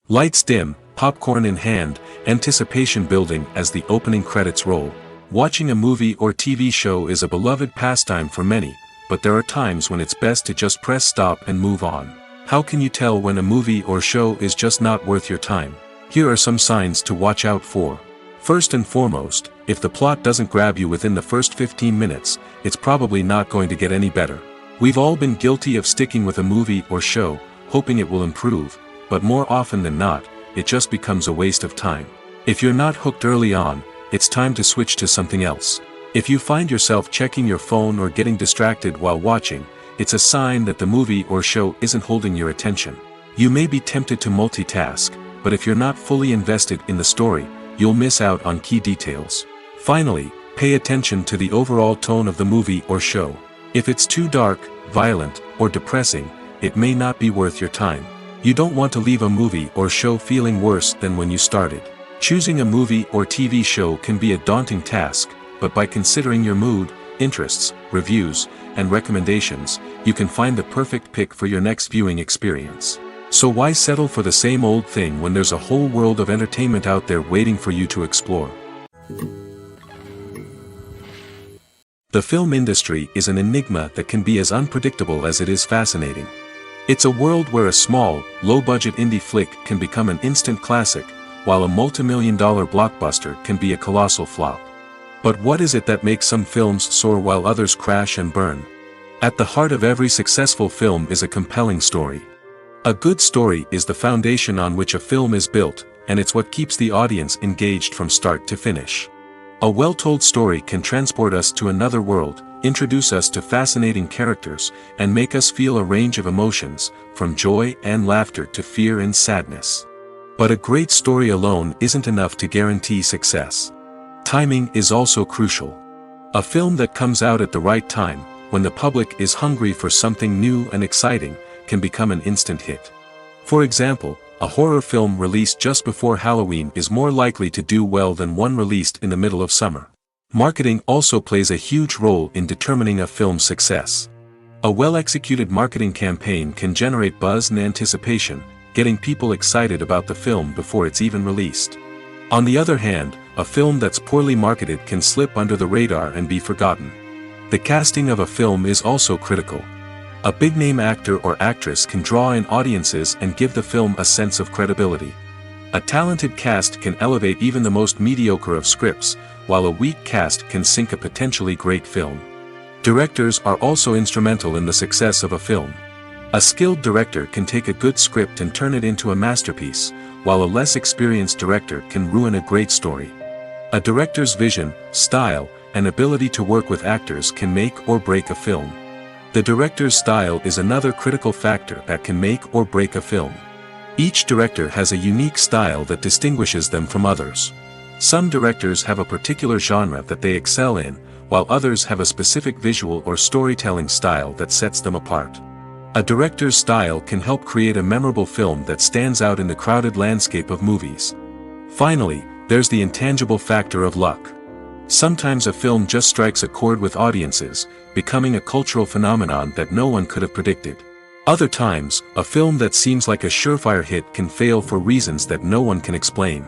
Lights dim, popcorn in hand, anticipation building as the opening credits roll. Watching a movie or TV show is a beloved pastime for many, but there are times when it's best to just press stop and move on. How can you tell when a movie or show is just not worth your time? Here are some signs to watch out for. First and foremost, if the plot doesn't grab you within the first 15 minutes, it's probably not going to get any better. We've all been guilty of sticking with a movie or show, hoping it will improve, but more often than not, it just becomes a waste of time. If you're not hooked early on, it's time to switch to something else. If you find yourself checking your phone or getting distracted while watching, it's a sign that the movie or show isn't holding your attention. You may be tempted to multitask, but if you're not fully invested in the story, you'll miss out on key details. Finally, Pay attention to the overall tone of the movie or show. If it's too dark, violent, or depressing, it may not be worth your time. You don't want to leave a movie or show feeling worse than when you started. Choosing a movie or TV show can be a daunting task, but by considering your mood, interests, reviews, and recommendations, you can find the perfect pick for your next viewing experience. So why settle for the same old thing when there's a whole world of entertainment out there waiting for you to explore? The film industry is an enigma that can be as unpredictable as it is fascinating. It's a world where a small, low-budget indie flick can become an instant classic, while a multi-million-dollar blockbuster can be a colossal flop. But what is it that makes some films soar while others crash and burn? At the heart of every successful film is a compelling story. A good story is the foundation on which a film is built, and it's what keeps the audience engaged from start to finish. A well-told story can transport us to another world, introduce us to fascinating characters, and make us feel a range of emotions, from joy and laughter to fear and sadness. But a great story alone isn't enough to guarantee success. Timing is also crucial. A film that comes out at the right time, when the public is hungry for something new and exciting, can become an instant hit. For example, a horror film released just before Halloween is more likely to do well than one released in the middle of summer. Marketing also plays a huge role in determining a film's success. A well-executed marketing campaign can generate buzz and anticipation, getting people excited about the film before it's even released. On the other hand, a film that's poorly marketed can slip under the radar and be forgotten. The casting of a film is also critical. A big-name actor or actress can draw in audiences and give the film a sense of credibility. A talented cast can elevate even the most mediocre of scripts, while a weak cast can sink a potentially great film. Directors are also instrumental in the success of a film. A skilled director can take a good script and turn it into a masterpiece, while a less experienced director can ruin a great story. A director's vision, style, and ability to work with actors can make or break a film. The director's style is another critical factor that can make or break a film. Each director has a unique style that distinguishes them from others. Some directors have a particular genre that they excel in, while others have a specific visual or storytelling style that sets them apart. A director's style can help create a memorable film that stands out in the crowded landscape of movies. Finally, there's the intangible factor of luck. Sometimes a film just strikes a chord with audiences, becoming a cultural phenomenon that no one could have predicted. Other times, a film that seems like a surefire hit can fail for reasons that no one can explain.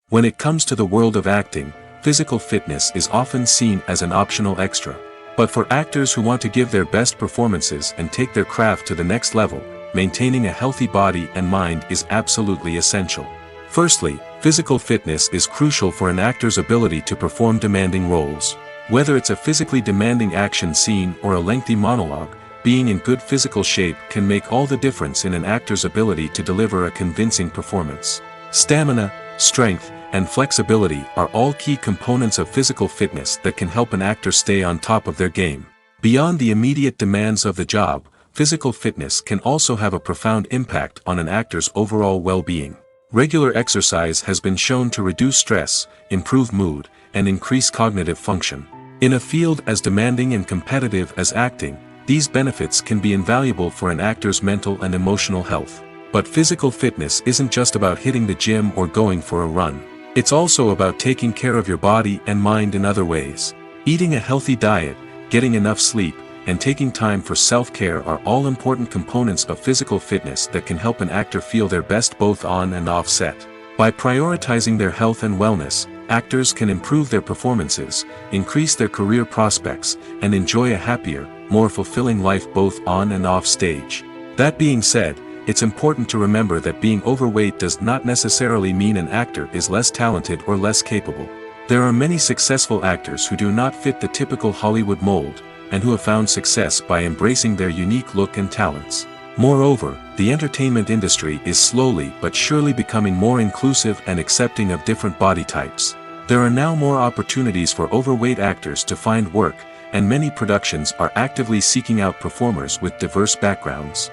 When it comes to the world of acting, physical fitness is often seen as an optional extra. But for actors who want to give their best performances and take their craft to the next level, maintaining a healthy body and mind is absolutely essential. Firstly, physical fitness is crucial for an actor's ability to perform demanding roles. Whether it's a physically demanding action scene or a lengthy monologue, being in good physical shape can make all the difference in an actor's ability to deliver a convincing performance. Stamina, strength, and flexibility are all key components of physical fitness that can help an actor stay on top of their game. Beyond the immediate demands of the job, physical fitness can also have a profound impact on an actor's overall well-being. Regular exercise has been shown to reduce stress, improve mood, and increase cognitive function. In a field as demanding and competitive as acting, these benefits can be invaluable for an actor's mental and emotional health. But physical fitness isn't just about hitting the gym or going for a run. It's also about taking care of your body and mind in other ways. Eating a healthy diet, getting enough sleep, and taking time for self-care are all important components of physical fitness that can help an actor feel their best both on and off set. By prioritizing their health and wellness, actors can improve their performances, increase their career prospects, and enjoy a happier, more fulfilling life both on and off stage. That being said, it's important to remember that being overweight does not necessarily mean an actor is less talented or less capable. There are many successful actors who do not fit the typical Hollywood mold, and who have found success by embracing their unique look and talents. Moreover, the entertainment industry is slowly but surely becoming more inclusive and accepting of different body types. There are now more opportunities for overweight actors to find work, and many productions are actively seeking out performers with diverse backgrounds.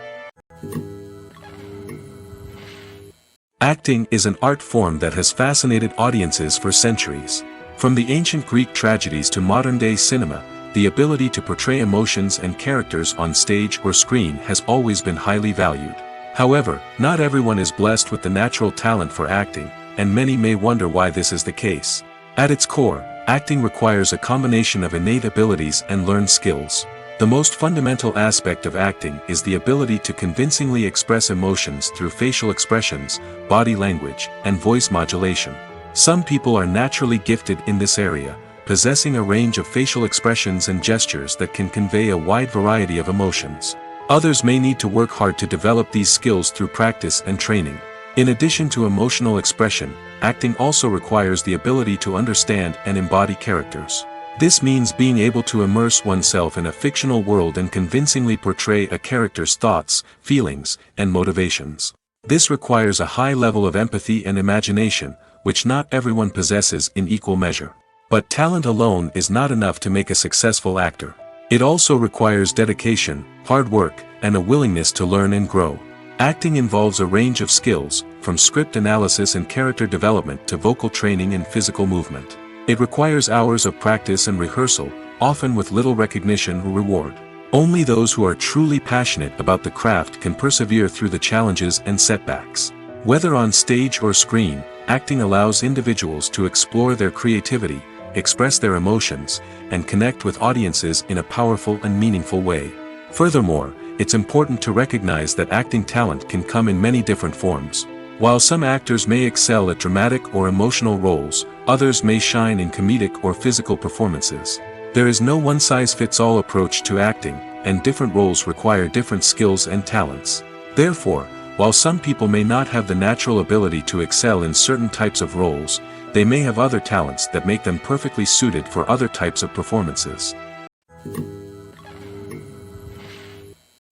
Acting is an art form that has fascinated audiences for centuries. From the ancient Greek tragedies to modern-day cinema, the ability to portray emotions and characters on stage or screen has always been highly valued. However, not everyone is blessed with the natural talent for acting, and many may wonder why this is the case. At its core, acting requires a combination of innate abilities and learned skills. The most fundamental aspect of acting is the ability to convincingly express emotions through facial expressions, body language, and voice modulation. Some people are naturally gifted in this area, possessing a range of facial expressions and gestures that can convey a wide variety of emotions. Others may need to work hard to develop these skills through practice and training. In addition to emotional expression, acting also requires the ability to understand and embody characters. This means being able to immerse oneself in a fictional world and convincingly portray a character's thoughts, feelings, and motivations. This requires a high level of empathy and imagination, which not everyone possesses in equal measure. But talent alone is not enough to make a successful actor. It also requires dedication, hard work, and a willingness to learn and grow. Acting involves a range of skills, from script analysis and character development to vocal training and physical movement. It requires hours of practice and rehearsal, often with little recognition or reward. Only those who are truly passionate about the craft can persevere through the challenges and setbacks. Whether on stage or screen, acting allows individuals to explore their creativity, express their emotions, and connect with audiences in a powerful and meaningful way. Furthermore, it's important to recognize that acting talent can come in many different forms. While some actors may excel at dramatic or emotional roles, others may shine in comedic or physical performances. There is no one-size-fits-all approach to acting, and different roles require different skills and talents. Therefore, while some people may not have the natural ability to excel in certain types of roles, they may have other talents that make them perfectly suited for other types of performances.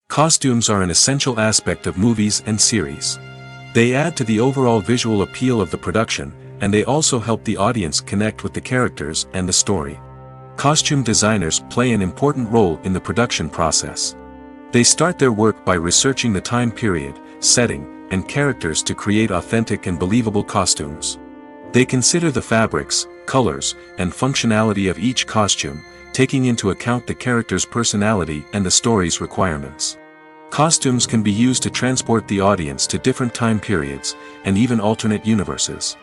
Costumes are an essential aspect of movies and series. They add to the overall visual appeal of the production, and they also help the audience connect with the characters and the story. Costume designers play an important role in the production process. They start their work by researching the time period, setting, and characters to create authentic and believable costumes. They consider the fabrics, colors, and functionality of each costume, taking into account the character's personality and the story's requirements. Costumes can be used to transport the audience to different time periods, and even alternate universes.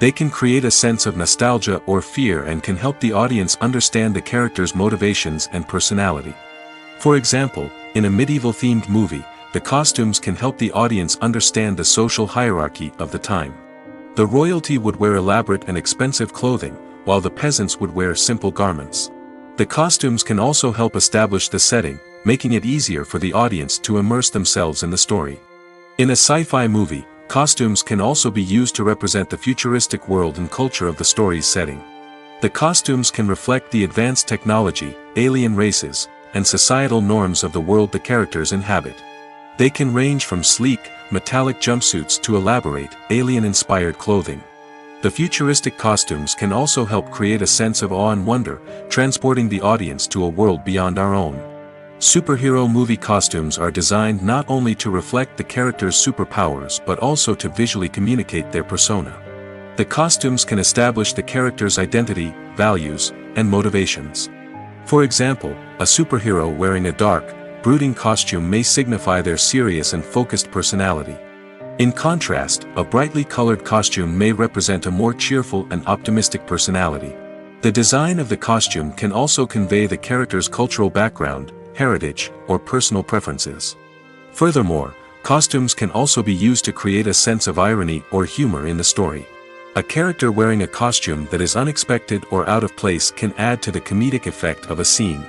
They can create a sense of nostalgia or fear and can help the audience understand the character's motivations and personality. For example, in a medieval-themed movie, the costumes can help the audience understand the social hierarchy of the time. The royalty would wear elaborate and expensive clothing, while the peasants would wear simple garments. The costumes can also help establish the setting, making it easier for the audience to immerse themselves in the story. In a sci-fi movie, costumes can also be used to represent the futuristic world and culture of the story's setting. The costumes can reflect the advanced technology, alien races, and societal norms of the world the characters inhabit. They can range from sleek, metallic jumpsuits to elaborate, alien-inspired clothing. The futuristic costumes can also help create a sense of awe and wonder, transporting the audience to a world beyond our own. Superhero movie costumes are designed not only to reflect the character's superpowers but also to visually communicate their persona. The costumes can establish the character's identity, values, and motivations. For example, a superhero wearing a dark, brooding costume may signify their serious and focused personality. In contrast, a brightly colored costume may represent a more cheerful and optimistic personality. The design of the costume can also convey the character's cultural background, heritage, or personal preferences. Furthermore, costumes can also be used to create a sense of irony or humor in the story. A character wearing a costume that is unexpected or out of place can add to the comedic effect of a scene.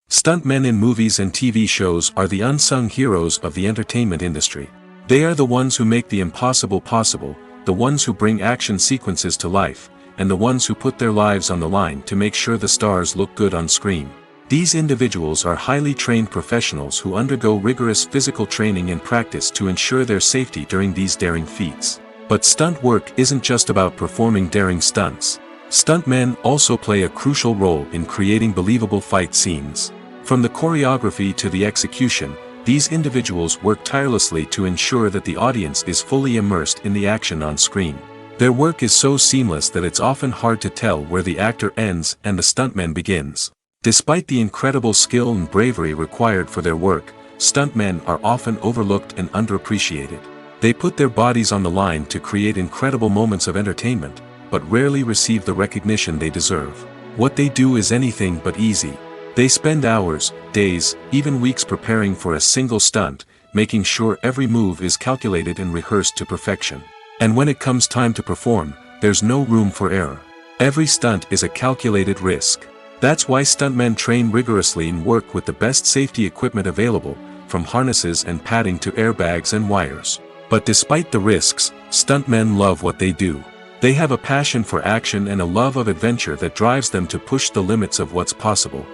Stuntmen in movies and TV shows are the unsung heroes of the entertainment industry. They are the ones who make the impossible possible, the ones who bring action sequences to life, and the ones who put their lives on the line to make sure the stars look good on screen. These individuals are highly trained professionals who undergo rigorous physical training and practice to ensure their safety during these daring feats. But stunt work isn't just about performing daring stunts. Stuntmen also play a crucial role in creating believable fight scenes. From the choreography to the execution, These individuals work tirelessly to ensure that the audience is fully immersed in the action on screen. Their work is so seamless that it's often hard to tell where the actor ends and the stuntman begins. Despite the incredible skill and bravery required for their work, stuntmen are often overlooked and underappreciated. They put their bodies on the line to create incredible moments of entertainment, but rarely receive the recognition they deserve. What they do is anything but easy. They spend hours, days, even weeks preparing for a single stunt, making sure every move is calculated and rehearsed to perfection. And when it comes time to perform, there's no room for error. Every stunt is a calculated risk. That's why stuntmen train rigorously and work with the best safety equipment available, from harnesses and padding to airbags and wires. But despite the risks, stuntmen love what they do. They have a passion for action and a love of adventure that drives them to push the limits of what's possible.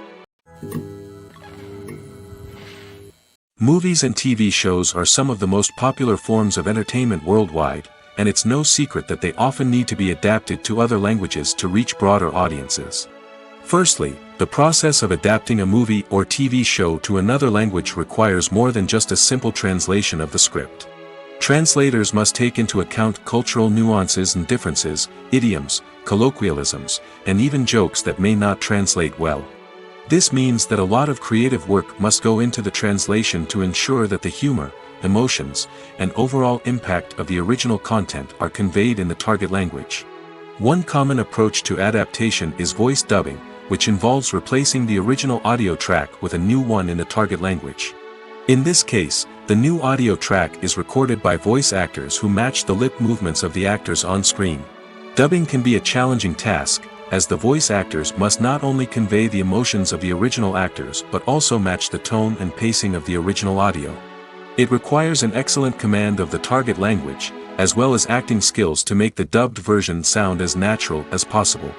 Movies and TV shows are some of the most popular forms of entertainment worldwide, and it's no secret that they often need to be adapted to other languages to reach broader audiences. Firstly, the process of adapting a movie or TV show to another language requires more than just a simple translation of the script. Translators must take into account cultural nuances and differences, idioms, colloquialisms, and even jokes that may not translate well. This means that a lot of creative work must go into the translation to ensure that the humor, emotions, and overall impact of the original content are conveyed in the target language. One common approach to adaptation is voice dubbing, which involves replacing the original audio track with a new one in the target language. In this case, the new audio track is recorded by voice actors who match the lip movements of the actors on screen. Dubbing can be a challenging task, as the voice actors must not only convey the emotions of the original actors but also match the tone and pacing of the original audio. It requires an excellent command of the target language, as well as acting skills to make the dubbed version sound as natural as possible.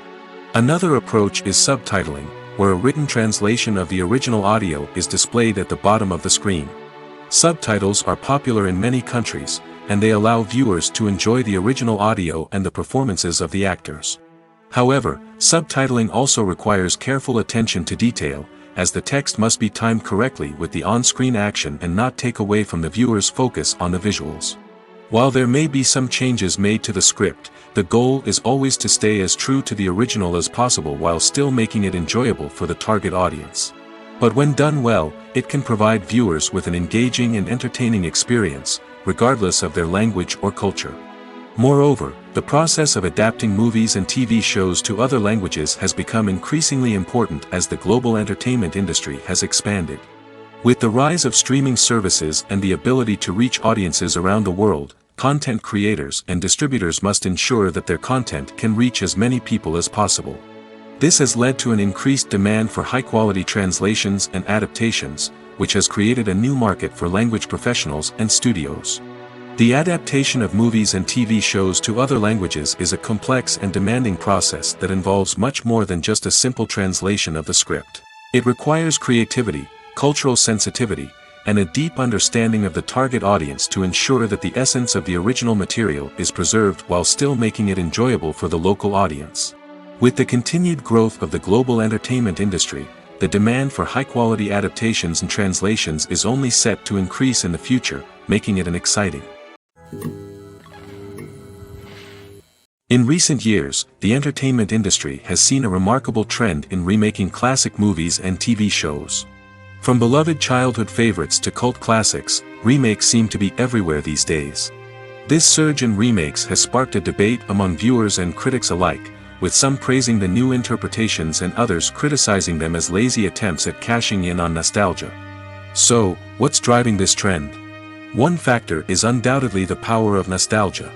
Another approach is subtitling, where a written translation of the original audio is displayed at the bottom of the screen. Subtitles are popular in many countries, and they allow viewers to enjoy the original audio and the performances of the actors. However, subtitling also requires careful attention to detail, as the text must be timed correctly with the on-screen action and not take away from the viewer's focus on the visuals. While there may be some changes made to the script, the goal is always to stay as true to the original as possible while still making it enjoyable for the target audience. But when done well, it can provide viewers with an engaging and entertaining experience, regardless of their language or culture. Moreover, the process of adapting movies and TV shows to other languages has become increasingly important as the global entertainment industry has expanded. With the rise of streaming services and the ability to reach audiences around the world, content creators and distributors must ensure that their content can reach as many people as possible. This has led to an increased demand for high-quality translations and adaptations, which has created a new market for language professionals and studios. The adaptation of movies and TV shows to other languages is a complex and demanding process that involves much more than just a simple translation of the script. It requires creativity, cultural sensitivity, and a deep understanding of the target audience to ensure that the essence of the original material is preserved while still making it enjoyable for the local audience. With the continued growth of the global entertainment industry, the demand for high-quality adaptations and translations is only set to increase in the future, making it an exciting. In recent years, the entertainment industry has seen a remarkable trend in remaking classic movies and TV shows. From beloved childhood favorites to cult classics, remakes seem to be everywhere these days. This surge in remakes has sparked a debate among viewers and critics alike, with some praising the new interpretations and others criticizing them as lazy attempts at cashing in on nostalgia. So, what's driving this trend? One factor is undoubtedly the power of nostalgia.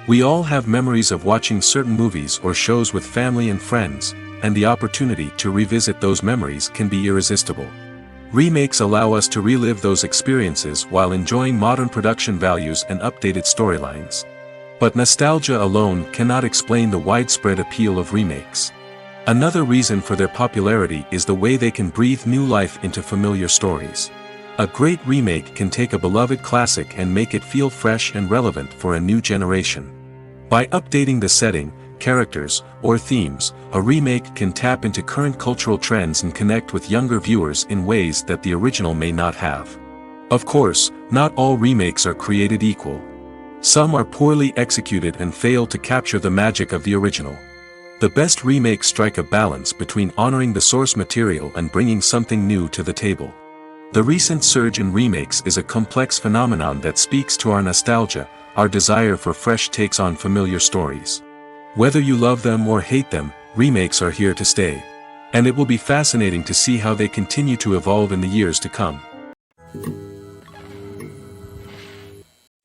We all have memories of watching certain movies or shows with family and friends, and the opportunity to revisit those memories can be irresistible. Remakes allow us to relive those experiences while enjoying modern production values and updated storylines. But nostalgia alone cannot explain the widespread appeal of remakes. Another reason for their popularity is the way they can breathe new life into familiar stories. A great remake can take a beloved classic and make it feel fresh and relevant for a new generation. By updating the setting, characters, or themes, a remake can tap into current cultural trends and connect with younger viewers in ways that the original may not have. Of course, not all remakes are created equal. Some are poorly executed and fail to capture the magic of the original. The best remakes strike a balance between honoring the source material and bringing something new to the table. The recent surge in remakes is a complex phenomenon that speaks to our nostalgia, our desire for fresh takes on familiar stories. Whether you love them or hate them, remakes are here to stay. And it will be fascinating to see how they continue to evolve in the years to come.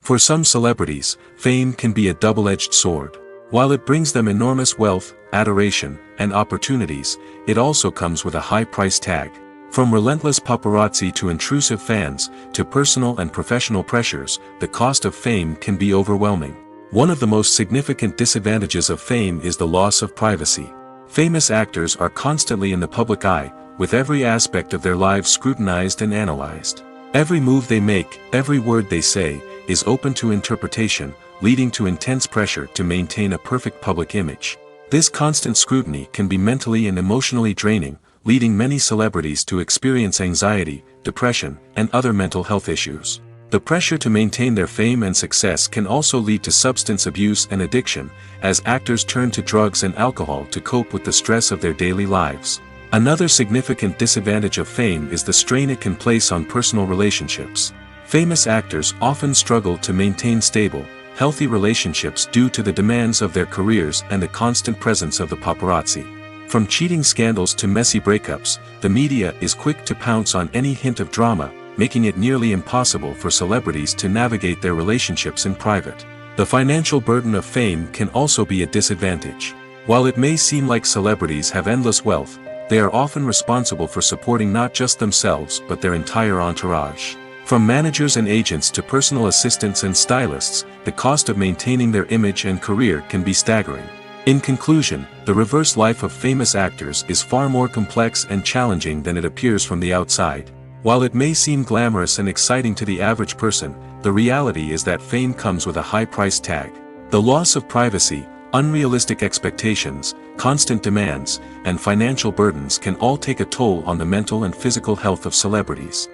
For some celebrities, fame can be a double-edged sword. While it brings them enormous wealth, adoration, and opportunities, it also comes with a high price tag. From relentless paparazzi to intrusive fans, to personal and professional pressures, the cost of fame can be overwhelming. One of the most significant disadvantages of fame is the loss of privacy. Famous actors are constantly in the public eye, with every aspect of their lives scrutinized and analyzed. Every move they make, every word they say, is open to interpretation, leading to intense pressure to maintain a perfect public image. This constant scrutiny can be mentally and emotionally draining, leading many celebrities to experience anxiety, depression, and other mental health issues. The pressure to maintain their fame and success can also lead to substance abuse and addiction, as actors turn to drugs and alcohol to cope with the stress of their daily lives. Another significant disadvantage of fame is the strain it can place on personal relationships. Famous actors often struggle to maintain stable, healthy relationships due to the demands of their careers and the constant presence of the paparazzi. From cheating scandals to messy breakups, the media is quick to pounce on any hint of drama, making it nearly impossible for celebrities to navigate their relationships in private. The financial burden of fame can also be a disadvantage. While it may seem like celebrities have endless wealth, they are often responsible for supporting not just themselves but their entire entourage. From managers and agents to personal assistants and stylists, the cost of maintaining their image and career can be staggering. In conclusion, the reverse life of famous actors is far more complex and challenging than it appears from the outside. While it may seem glamorous and exciting to the average person, the reality is that fame comes with a high price tag. The loss of privacy, unrealistic expectations, constant demands, and financial burdens can all take a toll on the mental and physical health of celebrities.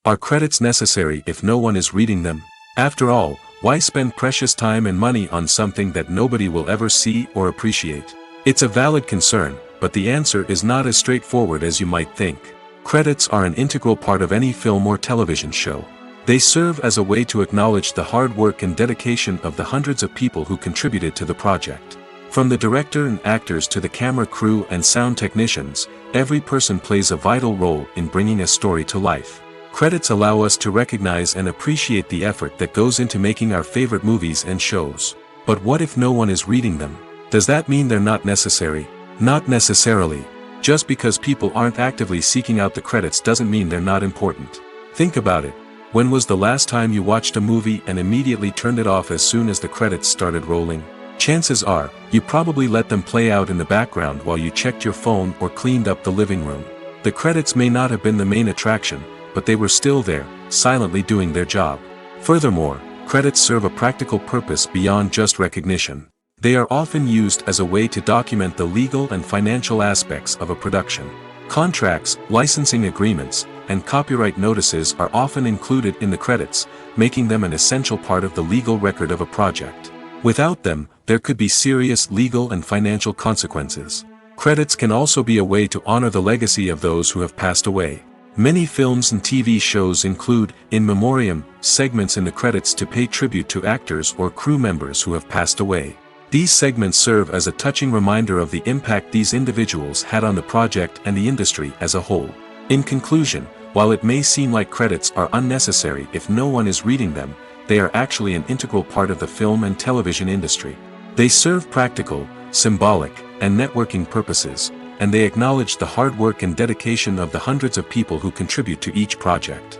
Are credits necessary if no one is reading them? After all, why spend precious time and money on something that nobody will ever see or appreciate? It's a valid concern, but the answer is not as straightforward as you might think. Credits are an integral part of any film or television show. They serve as a way to acknowledge the hard work and dedication of the hundreds of people who contributed to the project. From the director and actors to the camera crew and sound technicians, every person plays a vital role in bringing a story to life. Credits allow us to recognize and appreciate the effort that goes into making our favorite movies and shows. But what if no one is reading them? Does that mean they're not necessary? Not necessarily. Just because people aren't actively seeking out the credits doesn't mean they're not important. Think about it. When was the last time you watched a movie and immediately turned it off as soon as the credits started rolling? Chances are, you probably let them play out in the background while you checked your phone or cleaned up the living room. The credits may not have been the main attraction, but they were still there, silently doing their job. Furthermore, credits serve a practical purpose beyond just recognition. They are often used as a way to document the legal and financial aspects of a production. Contracts, licensing agreements, and copyright notices are often included in the credits, making them an essential part of the legal record of a project. Without them, there could be serious legal and financial consequences. Credits can also be a way to honor the legacy of those who have passed away. Many films and TV shows include, in memoriam, segments in the credits to pay tribute to actors or crew members who have passed away. These segments serve as a touching reminder of the impact these individuals had on the project and the industry as a whole. In conclusion, while it may seem like credits are unnecessary if no one is reading them, they are actually an integral part of the film and television industry. They serve practical, symbolic, and networking purposes, and they acknowledge the hard work and dedication of the hundreds of people who contribute to each project.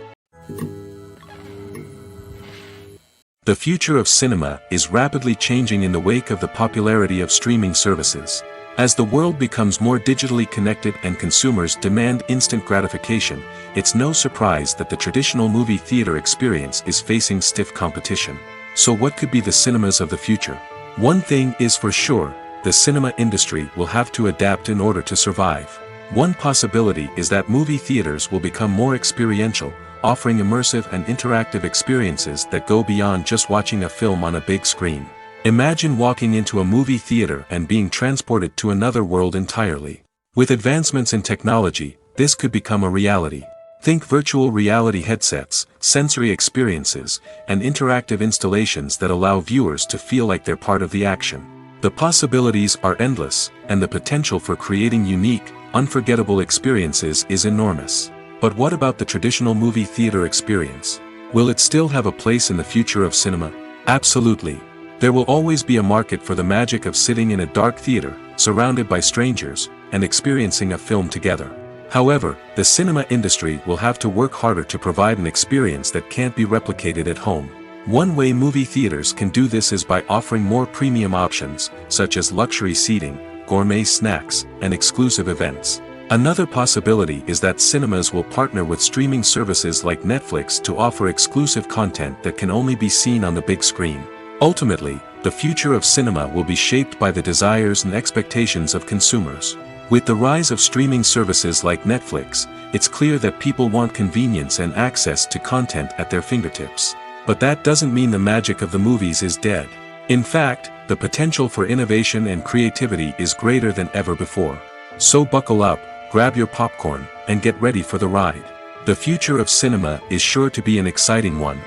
The future of cinema is rapidly changing in the wake of the popularity of streaming services. As the world becomes more digitally connected and consumers demand instant gratification, it's no surprise that the traditional movie theater experience is facing stiff competition. So what could be the cinemas of the future? One thing is for sure, the cinema industry will have to adapt in order to survive. One possibility is that movie theaters will become more experiential, offering immersive and interactive experiences that go beyond just watching a film on a big screen. Imagine walking into a movie theater and being transported to another world entirely. With advancements in technology, this could become a reality. Think virtual reality headsets, sensory experiences, and interactive installations that allow viewers to feel like they're part of the action. The possibilities are endless, and the potential for creating unique, unforgettable experiences is enormous. But what about the traditional movie theater experience? Will it still have a place in the future of cinema? Absolutely. There will always be a market for the magic of sitting in a dark theater, surrounded by strangers, and experiencing a film together. However, the cinema industry will have to work harder to provide an experience that can't be replicated at home. One way movie theaters can do this is by offering more premium options, such as luxury seating, gourmet snacks, and exclusive events. Another possibility is that cinemas will partner with streaming services like Netflix to offer exclusive content that can only be seen on the big screen. Ultimately, the future of cinema will be shaped by the desires and expectations of consumers. With the rise of streaming services like Netflix, it's clear that people want convenience and access to content at their fingertips. But that doesn't mean the magic of the movies is dead. In fact, the potential for innovation and creativity is greater than ever before. So buckle up, grab your popcorn, and get ready for the ride. The future of cinema is sure to be an exciting one.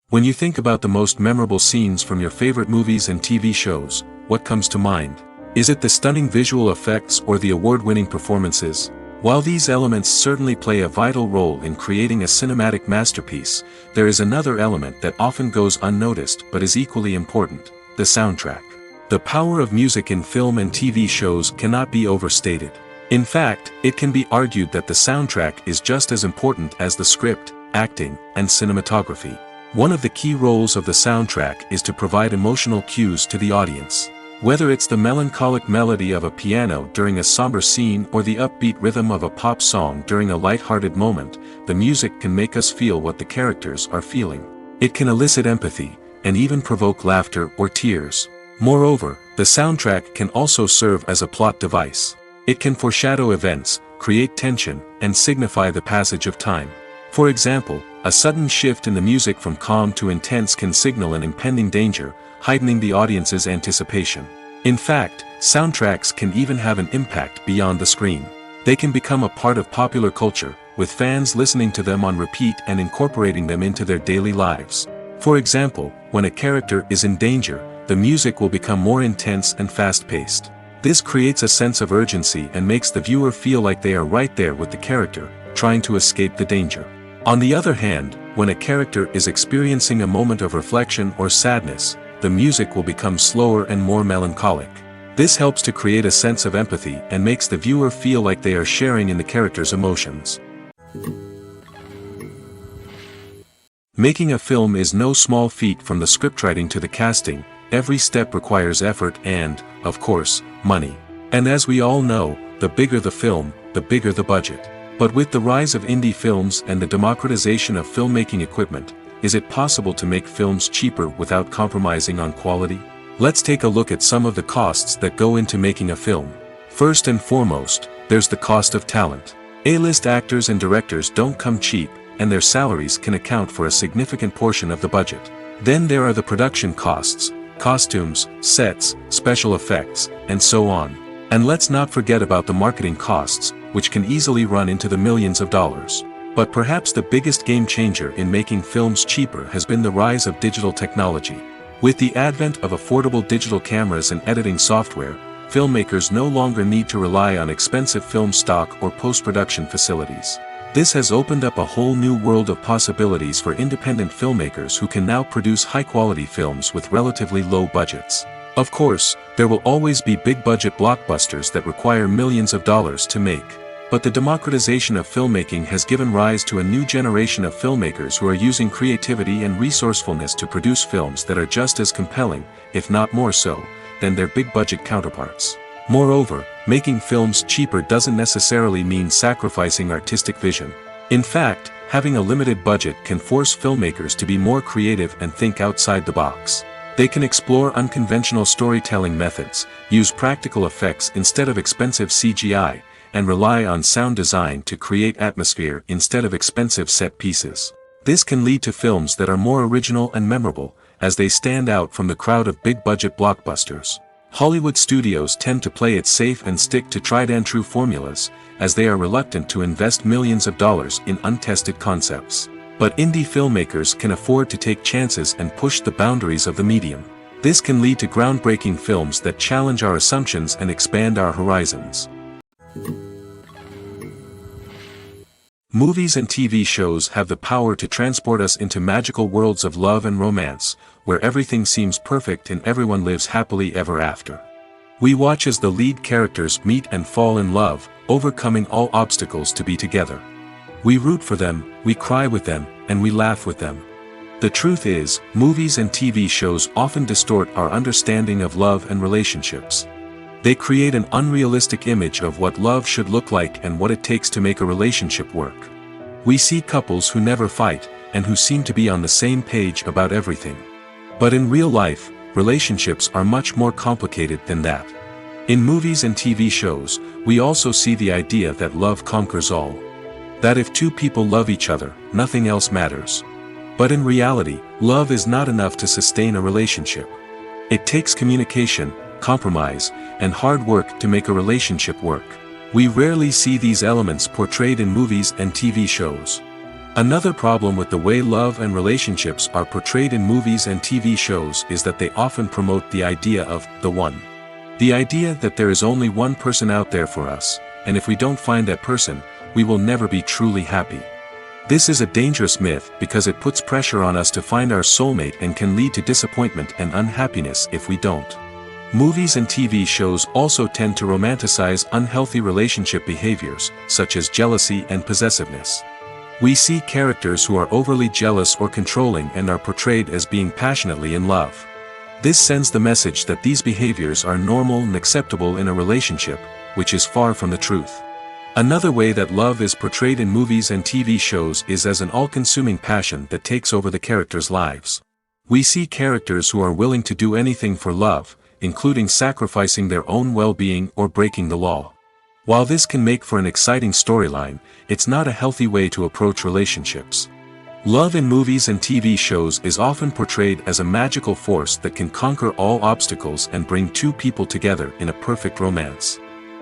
When you think about the most memorable scenes from your favorite movies and TV shows, what comes to mind? Is it the stunning visual effects or the award-winning performances? While these elements certainly play a vital role in creating a cinematic masterpiece, there is another element that often goes unnoticed but is equally important: the soundtrack. The power of music in film and TV shows cannot be overstated. In fact, it can be argued that the soundtrack is just as important as the script, acting, and cinematography. One of the key roles of the soundtrack is to provide emotional cues to the audience. Whether it's the melancholic melody of a piano during a somber scene or the upbeat rhythm of a pop song during a light-hearted moment, the music can make us feel what the characters are feeling. It can elicit empathy, and even provoke laughter or tears. Moreover, the soundtrack can also serve as a plot device. It can foreshadow events, create tension, and signify the passage of time. For example, a sudden shift in the music from calm to intense can signal an impending danger, heightening the audience's anticipation. In fact, soundtracks can even have an impact beyond the screen. They can become a part of popular culture, with fans listening to them on repeat and incorporating them into their daily lives. For example, when a character is in danger, the music will become more intense and fast-paced. This creates a sense of urgency and makes the viewer feel like they are right there with the character, trying to escape the danger. On the other hand, when a character is experiencing a moment of reflection or sadness, the music will become slower and more melancholic. This helps to create a sense of empathy and makes the viewer feel like they are sharing in the character's emotions. Making a film is no small feat. From the scriptwriting to the casting, every step requires effort and, of course, money. And as we all know, the bigger the film, the bigger the budget. But with the rise of indie films and the democratization of filmmaking equipment, is it possible to make films cheaper without compromising on quality? Let's take a look at some of the costs that go into making a film. First and foremost, there's the cost of talent. A-list actors and directors don't come cheap, and their salaries can account for a significant portion of the budget. Then there are the production costs, costumes, sets, special effects, and so on. And let's not forget about the marketing costs, which can easily run into the millions of dollars. But perhaps the biggest game changer in making films cheaper has been the rise of digital technology. With the advent of affordable digital cameras and editing software, filmmakers no longer need to rely on expensive film stock or post-production facilities. This has opened up a whole new world of possibilities for independent filmmakers who can now produce high-quality films with relatively low budgets. Of course, there will always be big-budget blockbusters that require millions of dollars to make. But the democratization of filmmaking has given rise to a new generation of filmmakers who are using creativity and resourcefulness to produce films that are just as compelling, if not more so, than their big-budget counterparts. Moreover, making films cheaper doesn't necessarily mean sacrificing artistic vision. In fact, having a limited budget can force filmmakers to be more creative and think outside the box. They can explore unconventional storytelling methods, use practical effects instead of expensive CGI, and rely on sound design to create atmosphere instead of expensive set pieces. This can lead to films that are more original and memorable, as they stand out from the crowd of big-budget blockbusters. Hollywood studios tend to play it safe and stick to tried-and-true formulas, as they are reluctant to invest millions of dollars in untested concepts. But indie filmmakers can afford to take chances and push the boundaries of the medium. This can lead to groundbreaking films that challenge our assumptions and expand our horizons. Movies and TV shows have the power to transport us into magical worlds of love and romance, where everything seems perfect and everyone lives happily ever after. We watch as the lead characters meet and fall in love, overcoming all obstacles to be together. We root for them, we cry with them, and we laugh with them. The truth is, movies and TV shows often distort our understanding of love and relationships. They create an unrealistic image of what love should look like and what it takes to make a relationship work. We see couples who never fight, and who seem to be on the same page about everything. But in real life, relationships are much more complicated than that. In movies and TV shows, we also see the idea that love conquers all. That if two people love each other, nothing else matters. But in reality, love is not enough to sustain a relationship. It takes communication, compromise, and hard work to make a relationship work. We rarely see these elements portrayed in movies and TV shows. Another problem with the way love and relationships are portrayed in movies and TV shows is that they often promote the idea of the one. The idea that there is only one person out there for us, and if we don't find that person, we will never be truly happy. This is a dangerous myth because it puts pressure on us to find our soulmate and can lead to disappointment and unhappiness if we don't. Movies and TV shows also tend to romanticize unhealthy relationship behaviors, such as jealousy and possessiveness. We see characters who are overly jealous or controlling and are portrayed as being passionately in love. This sends the message that these behaviors are normal and acceptable in a relationship, which is far from the truth. Another way that love is portrayed in movies and TV shows is as an all-consuming passion that takes over the characters' lives. We see characters who are willing to do anything for love, including sacrificing their own well-being or breaking the law. While this can make for an exciting storyline, it's not a healthy way to approach relationships. Love in movies and TV shows is often portrayed as a magical force that can conquer all obstacles and bring two people together in a perfect romance.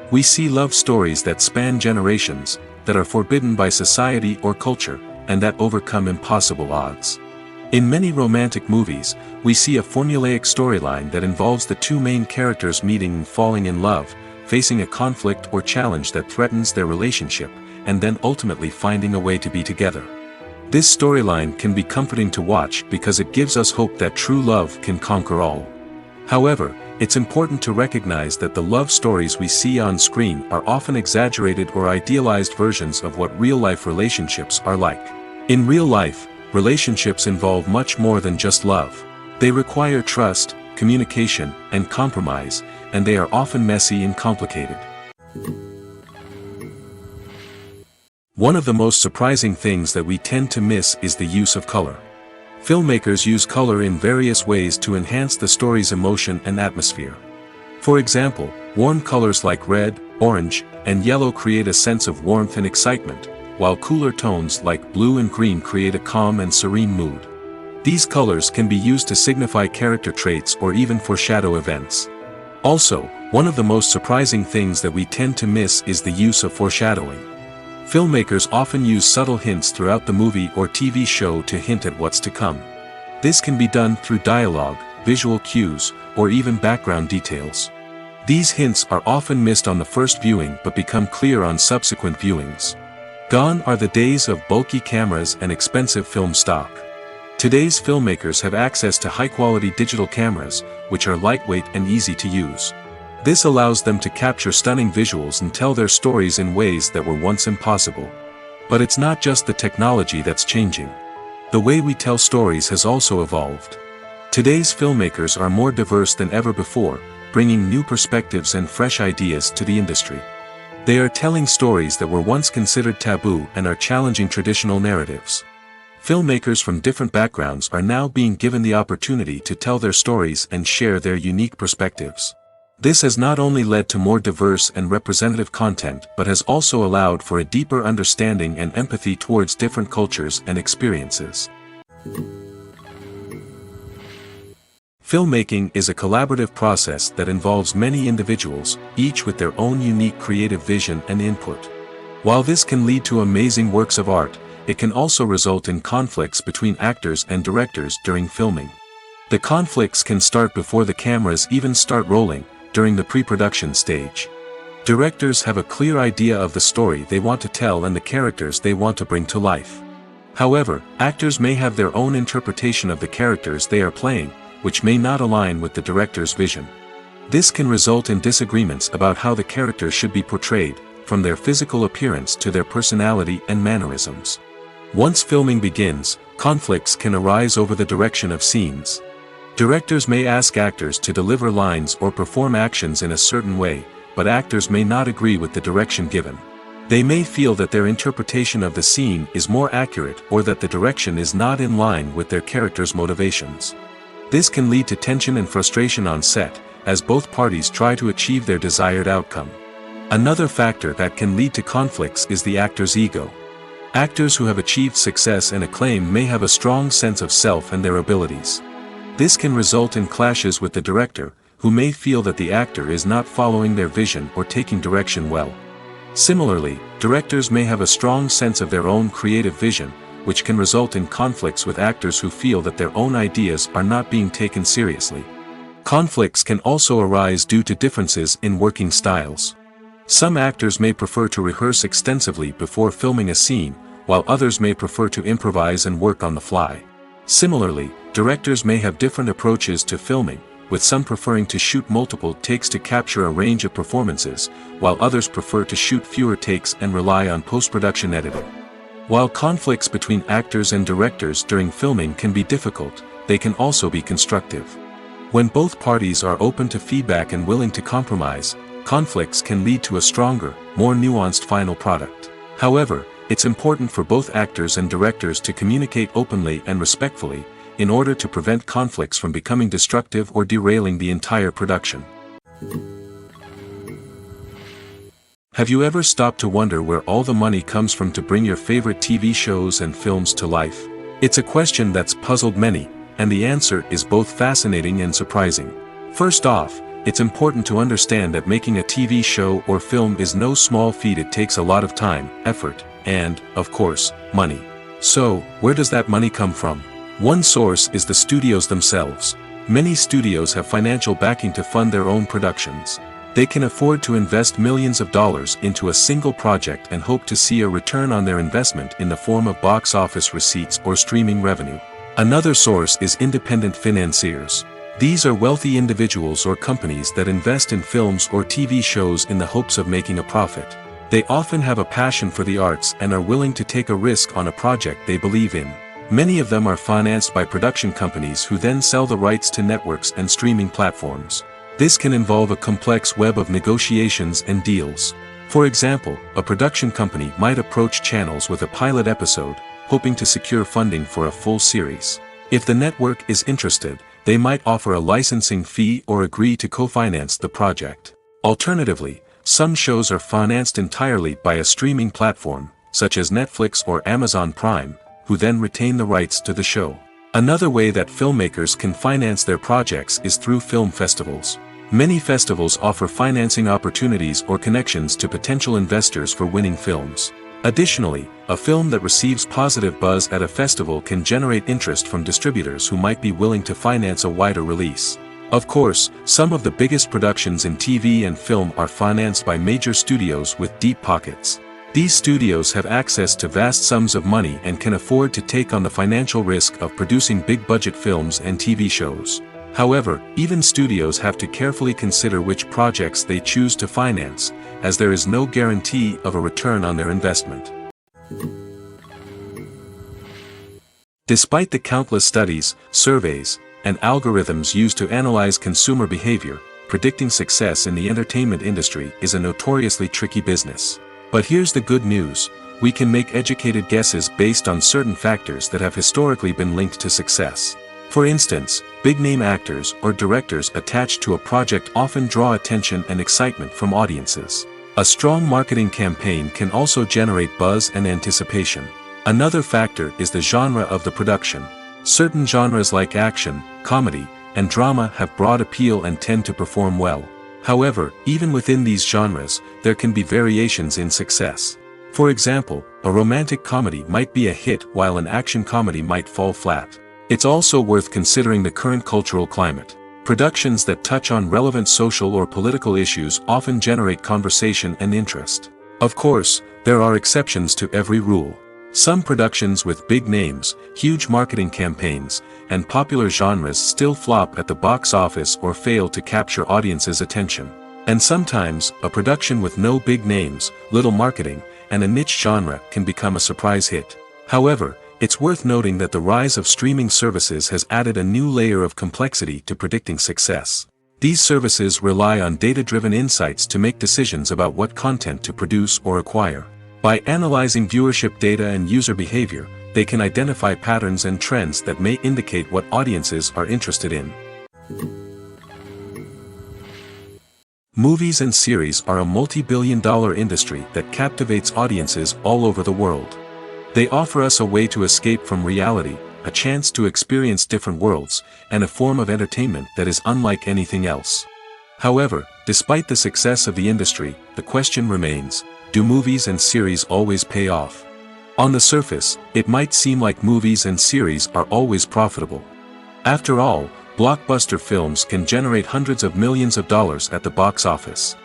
We see love stories that span generations, that are forbidden by society or culture, and that overcome impossible odds. In many romantic movies, we see a formulaic storyline that involves the two main characters meeting and falling in love, facing a conflict or challenge that threatens their relationship, and then ultimately finding a way to be together. This storyline can be comforting to watch because it gives us hope that true love can conquer all. However, it's important to recognize that the love stories we see on screen are often exaggerated or idealized versions of what real-life relationships are like. In real life, relationships involve much more than just love. They require trust, communication, and compromise, and they are often messy and complicated. One of the most surprising things that we tend to miss is the use of color. Filmmakers use color in various ways to enhance the story's emotion and atmosphere. For example, warm colors like red, orange, and yellow create a sense of warmth and excitement, while cooler tones like blue and green create a calm and serene mood. These colors can be used to signify character traits or even foreshadow events. Also, one of the most surprising things that we tend to miss is the use of foreshadowing. Filmmakers often use subtle hints throughout the movie or TV show to hint at what's to come. This can be done through dialogue, visual cues, or even background details. These hints are often missed on the first viewing but become clear on subsequent viewings. Gone are the days of bulky cameras and expensive film stock. Today's filmmakers have access to high-quality digital cameras, which are lightweight and easy to use. This allows them to capture stunning visuals and tell their stories in ways that were once impossible. But it's not just the technology that's changing. The way we tell stories has also evolved. Today's filmmakers are more diverse than ever before, bringing new perspectives and fresh ideas to the industry. They are telling stories that were once considered taboo and are challenging traditional narratives. Filmmakers from different backgrounds are now being given the opportunity to tell their stories and share their unique perspectives. This has not only led to more diverse and representative content but has also allowed for a deeper understanding and empathy towards different cultures and experiences. Filmmaking is a collaborative process that involves many individuals, each with their own unique creative vision and input. While this can lead to amazing works of art, it can also result in conflicts between actors and directors during filming. The conflicts can start before the cameras even start rolling, during the pre-production stage. Directors have a clear idea of the story they want to tell and the characters they want to bring to life. However, actors may have their own interpretation of the characters they are playing, which may not align with the director's vision. This can result in disagreements about how the characters should be portrayed, from their physical appearance to their personality and mannerisms. Once filming begins, conflicts can arise over the direction of scenes. Directors may ask actors to deliver lines or perform actions in a certain way, but actors may not agree with the direction given. They may feel that their interpretation of the scene is more accurate or that the direction is not in line with their character's motivations. This can lead to tension and frustration on set, as both parties try to achieve their desired outcome. Another factor that can lead to conflicts is the actor's ego. Actors who have achieved success and acclaim may have a strong sense of self and their abilities. This can result in clashes with the director, who may feel that the actor is not following their vision or taking direction well. Similarly, directors may have a strong sense of their own creative vision, which can result in conflicts with actors who feel that their own ideas are not being taken seriously. Conflicts can also arise due to differences in working styles. Some actors may prefer to rehearse extensively before filming a scene, while others may prefer to improvise and work on the fly. Similarly, directors may have different approaches to filming, with some preferring to shoot multiple takes to capture a range of performances, while others prefer to shoot fewer takes and rely on post-production editing. While conflicts between actors and directors during filming can be difficult, they can also be constructive. When both parties are open to feedback and willing to compromise, conflicts can lead to a stronger, more nuanced final product. However, it's important for both actors and directors to communicate openly and respectfully, in order to prevent conflicts from becoming destructive or derailing the entire production. Have you ever stopped to wonder where all the money comes from to bring your favorite TV shows and films to life? It's a question that's puzzled many, and the answer is both fascinating and surprising. First off, it's important to understand that making a TV show or film is no small feat. It takes a lot of time, effort, and, of course, money. So, where does that money come from? One source is the studios themselves. Many studios have financial backing to fund their own productions. They can afford to invest millions of dollars into a single project and hope to see a return on their investment in the form of box office receipts or streaming revenue. Another source is independent financiers. These are wealthy individuals or companies that invest in films or TV shows in the hopes of making a profit. They often have a passion for the arts and are willing to take a risk on a project they believe in. Many of them are financed by production companies who then sell the rights to networks and streaming platforms. This can involve a complex web of negotiations and deals. For example, a production company might approach channels with a pilot episode, hoping to secure funding for a full series. If the network is interested, they might offer a licensing fee or agree to co-finance the project. Alternatively, some shows are financed entirely by a streaming platform, such as Netflix or Amazon Prime, who then retain the rights to the show. Another way that filmmakers can finance their projects is through film festivals. Many festivals offer financing opportunities or connections to potential investors for winning films. Additionally, a film that receives positive buzz at a festival can generate interest from distributors who might be willing to finance a wider release. Of course, some of the biggest productions in TV and film are financed by major studios with deep pockets. These studios have access to vast sums of money and can afford to take on the financial risk of producing big-budget films and TV shows. However, even studios have to carefully consider which projects they choose to finance, as there is no guarantee of a return on their investment. Despite the countless studies, surveys, and algorithms used to analyze consumer behavior, predicting success in the entertainment industry is a notoriously tricky business. But here's the good news: we can make educated guesses based on certain factors that have historically been linked to success. For instance, big-name actors or directors attached to a project often draw attention and excitement from audiences. A strong marketing campaign can also generate buzz and anticipation. Another factor is the genre of the production. Certain genres like action, comedy, and drama have broad appeal and tend to perform well. However, even within these genres, there can be variations in success. For example, a romantic comedy might be a hit while an action comedy might fall flat. It's also worth considering the current cultural climate. Productions that touch on relevant social or political issues often generate conversation and interest. Of course, there are exceptions to every rule. Some productions with big names, huge marketing campaigns, and popular genres still flop at the box office or fail to capture audiences' attention. And sometimes, a production with no big names, little marketing, and a niche genre can become a surprise hit. However, it's worth noting that the rise of streaming services has added a new layer of complexity to predicting success. These services rely on data-driven insights to make decisions about what content to produce or acquire. By analyzing viewership data and user behavior, they can identify patterns and trends that may indicate what audiences are interested in. Movies and series are a multi-billion-dollar industry that captivates audiences all over the world. They offer us a way to escape from reality, a chance to experience different worlds, and a form of entertainment that is unlike anything else. However, despite the success of the industry, the question remains, do movies and series always pay off? On the surface, it might seem like movies and series are always profitable. After all, blockbuster films can generate hundreds of millions of dollars at the box office.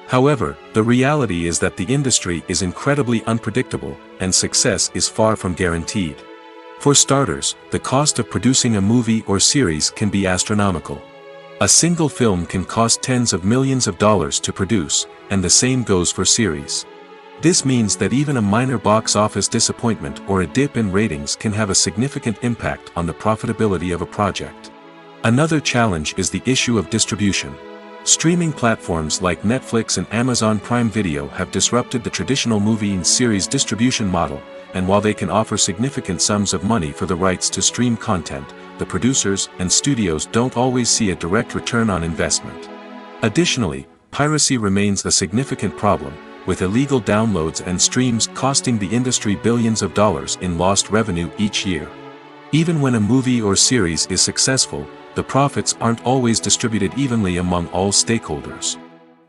However, the reality is that the industry is incredibly unpredictable, and success is far from guaranteed. For starters, the cost of producing a movie or series can be astronomical. A single film can cost tens of millions of dollars to produce, and the same goes for series. This means that even a minor box office disappointment or a dip in ratings can have a significant impact on the profitability of a project. Another challenge is the issue of distribution. Streaming platforms like Netflix and Amazon Prime Video have disrupted the traditional movie and series distribution model, and while they can offer significant sums of money for the rights to stream content, the producers and studios don't always see a direct return on investment. Additionally, piracy remains a significant problem, with illegal downloads and streams costing the industry billions of dollars in lost revenue each year. Even when a movie or series is successful, the profits aren't always distributed evenly among all stakeholders.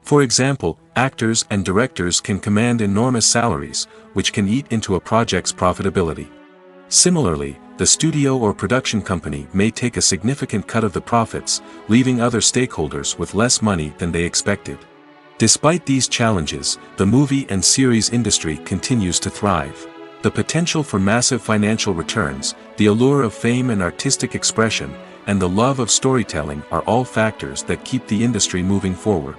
For example, actors and directors can command enormous salaries, which can eat into a project's profitability. Similarly, the studio or production company may take a significant cut of the profits, leaving other stakeholders with less money than they expected. Despite these challenges, the movie and series industry continues to thrive. The potential for massive financial returns, the allure of fame and artistic expression, and the love of storytelling are all factors that keep the industry moving forward.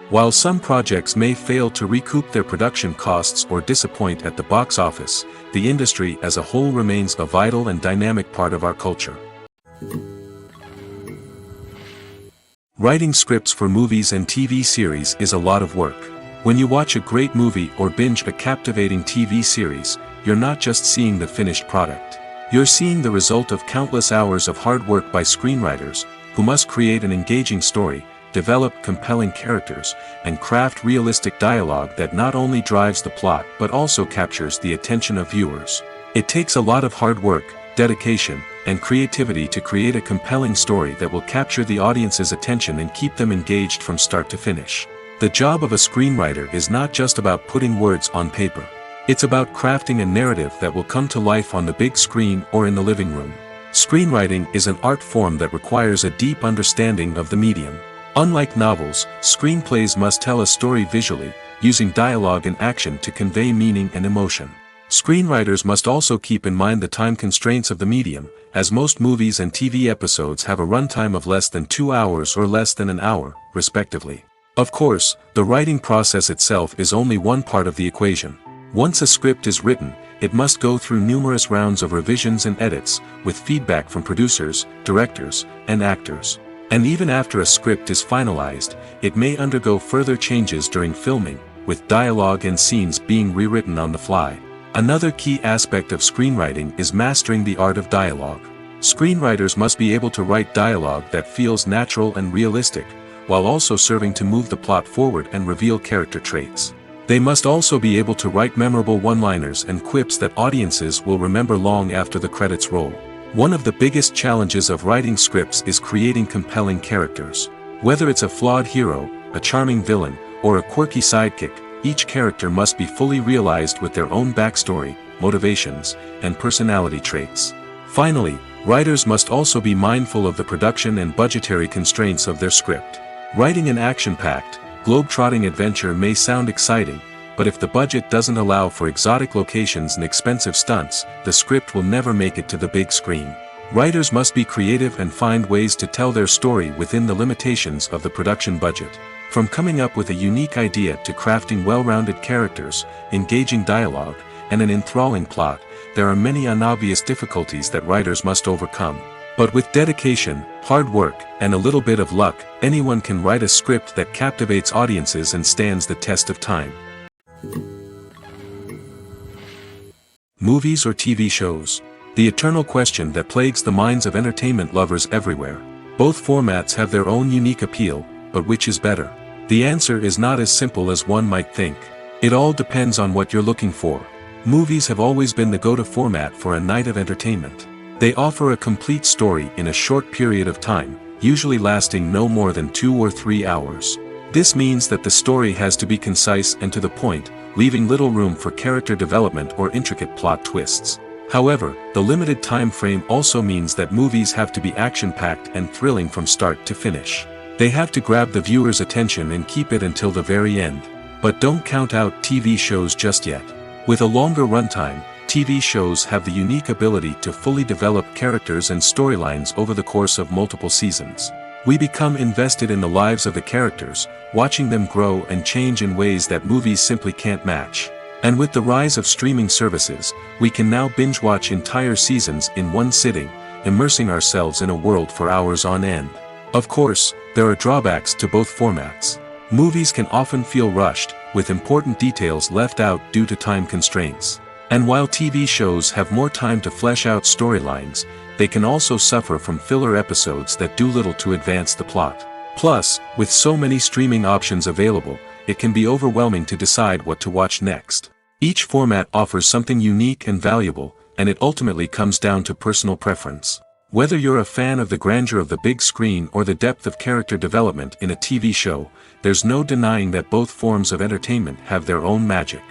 While some projects may fail to recoup their production costs or disappoint at the box office, the industry as a whole remains a vital and dynamic part of our culture. Writing scripts for movies and TV series is a lot of work. When you watch a great movie or binge a captivating TV series, you're not just seeing the finished product. You're seeing the result of countless hours of hard work by screenwriters, who must create an engaging story, develop compelling characters, and craft realistic dialogue that not only drives the plot but also captures the attention of viewers. It takes a lot of hard work, dedication, and creativity to create a compelling story that will capture the audience's attention and keep them engaged from start to finish. The job of a screenwriter is not just about putting words on paper. It's about crafting a narrative that will come to life on the big screen or in the living room. Screenwriting is an art form that requires a deep understanding of the medium. Unlike novels, screenplays must tell a story visually, using dialogue and action to convey meaning and emotion. Screenwriters must also keep in mind the time constraints of the medium, as most movies and TV episodes have a runtime of less than 2 hours or less than an hour, respectively. Of course, the writing process itself is only one part of the equation. Once a script is written, it must go through numerous rounds of revisions and edits, with feedback from producers, directors, and actors. And even after a script is finalized, it may undergo further changes during filming, with dialogue and scenes being rewritten on the fly. Another key aspect of screenwriting is mastering the art of dialogue. Screenwriters must be able to write dialogue that feels natural and realistic, while also serving to move the plot forward and reveal character traits. They must also be able to write memorable one-liners and quips that audiences will remember long after the credits roll. One of the biggest challenges of writing scripts is creating compelling characters. Whether it's a flawed hero, a charming villain, or a quirky sidekick, each character must be fully realized with their own backstory, motivations, and personality traits. Finally, writers must also be mindful of the production and budgetary constraints of their script. Writing an action-packed, globe-trotting adventure may sound exciting, but if the budget doesn't allow for exotic locations and expensive stunts, the script will never make it to the big screen. Writers must be creative and find ways to tell their story within the limitations of the production budget. From coming up with a unique idea to crafting well-rounded characters, engaging dialogue, and an enthralling plot, there are many unobvious difficulties that writers must overcome. But with dedication, hard work, and a little bit of luck, anyone can write a script that captivates audiences and stands the test of time. Movies or TV shows? The eternal question that plagues the minds of entertainment lovers everywhere. Both formats have their own unique appeal, but which is better? The answer is not as simple as one might think. It all depends on what you're looking for. Movies have always been the go-to format for a night of entertainment. They offer a complete story in a short period of time, usually lasting no more than 2 or 3 hours. This means that the story has to be concise and to the point, leaving little room for character development or intricate plot twists. However, the limited time frame also means that movies have to be action-packed and thrilling from start to finish. They have to grab the viewer's attention and keep it until the very end. But don't count out TV shows just yet. With a longer runtime, TV shows have the unique ability to fully develop characters and storylines over the course of multiple seasons. We become invested in the lives of the characters, watching them grow and change in ways that movies simply can't match. And with the rise of streaming services, we can now binge-watch entire seasons in one sitting, immersing ourselves in a world for hours on end. Of course, there are drawbacks to both formats. Movies can often feel rushed, with important details left out due to time constraints. And while TV shows have more time to flesh out storylines, they can also suffer from filler episodes that do little to advance the plot. Plus, with so many streaming options available, it can be overwhelming to decide what to watch next. Each format offers something unique and valuable, and it ultimately comes down to personal preference. Whether you're a fan of the grandeur of the big screen or the depth of character development in a TV show, there's no denying that both forms of entertainment have their own magic.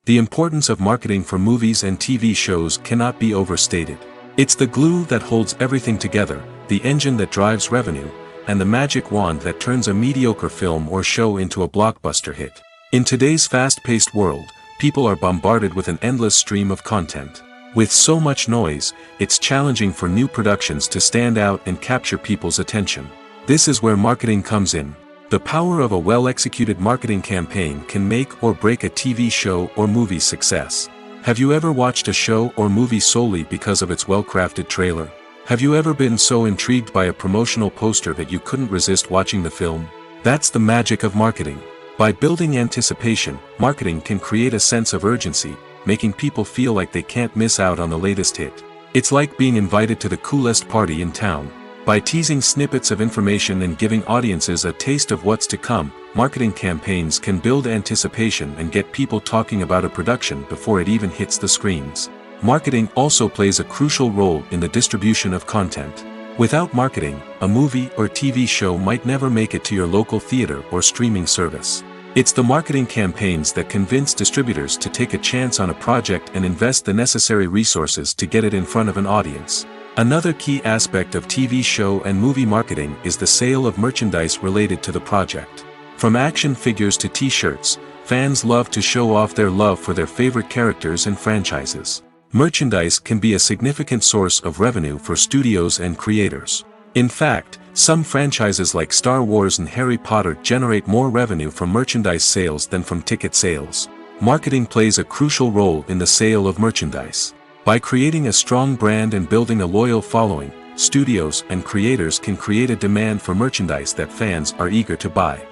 The importance of marketing for movies and TV shows cannot be overstated. It's the glue that holds everything together, the engine that drives revenue, and the magic wand that turns a mediocre film or show into a blockbuster hit. In today's fast-paced world, people are bombarded with an endless stream of content. With so much noise, it's challenging for new productions to stand out and capture people's attention. This is where marketing comes in. The power of a well-executed marketing campaign can make or break a TV show or movie's success. Have you ever watched a show or movie solely because of its well-crafted trailer? Have you ever been so intrigued by a promotional poster that you couldn't resist watching the film? That's the magic of marketing. By building anticipation, marketing can create a sense of urgency, making people feel like they can't miss out on the latest hit. It's like being invited to the coolest party in town. By teasing snippets of information and giving audiences a taste of what's to come, marketing campaigns can build anticipation and get people talking about a production before it even hits the screens. Marketing also plays a crucial role in the distribution of content. Without marketing, a movie or TV show might never make it to your local theater or streaming service. It's the marketing campaigns that convince distributors to take a chance on a project and invest the necessary resources to get it in front of an audience. Another key aspect of TV show and movie marketing is the sale of merchandise related to the project. From action figures to t-shirts, fans love to show off their love for their favorite characters and franchises. Merchandise can be a significant source of revenue for studios and creators. In fact, some franchises like Star Wars and Harry Potter generate more revenue from merchandise sales than from ticket sales. Marketing plays a crucial role in the sale of merchandise. By creating a strong brand and building a loyal following, studios and creators can create a demand for merchandise that fans are eager to buy.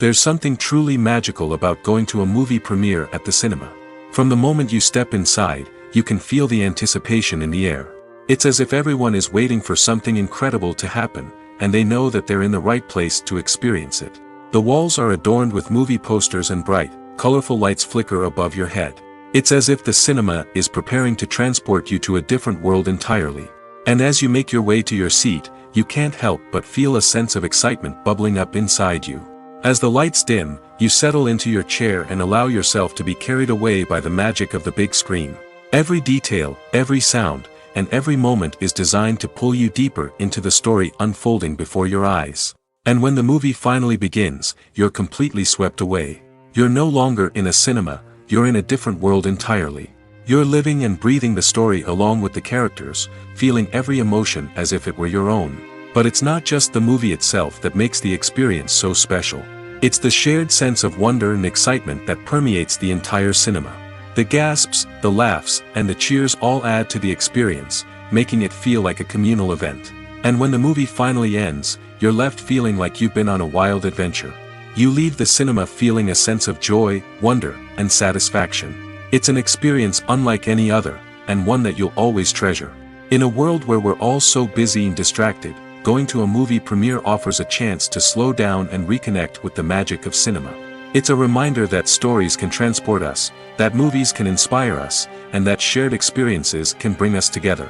There's something truly magical about going to a movie premiere at the cinema. From the moment you step inside, you can feel the anticipation in the air. It's as if everyone is waiting for something incredible to happen, and they know that they're in the right place to experience it. The walls are adorned with movie posters and bright, colorful lights flicker above your head. It's as if the cinema is preparing to transport you to a different world entirely. And as you make your way to your seat, you can't help but feel a sense of excitement bubbling up inside you. As the lights dim, you settle into your chair and allow yourself to be carried away by the magic of the big screen. Every detail, every sound, and every moment is designed to pull you deeper into the story unfolding before your eyes. And when the movie finally begins, you're completely swept away. You're no longer in a cinema, you're in a different world entirely. You're living and breathing the story along with the characters, feeling every emotion as if it were your own. But it's not just the movie itself that makes the experience so special. It's the shared sense of wonder and excitement that permeates the entire cinema. The gasps, the laughs, and the cheers all add to the experience, making it feel like a communal event. And when the movie finally ends, you're left feeling like you've been on a wild adventure. You leave the cinema feeling a sense of joy, wonder, and satisfaction. It's an experience unlike any other, and one that you'll always treasure. In a world where we're all so busy and distracted, going to a movie premiere offers a chance to slow down and reconnect with the magic of cinema. It's a reminder that stories can transport us, that movies can inspire us, and that shared experiences can bring us together.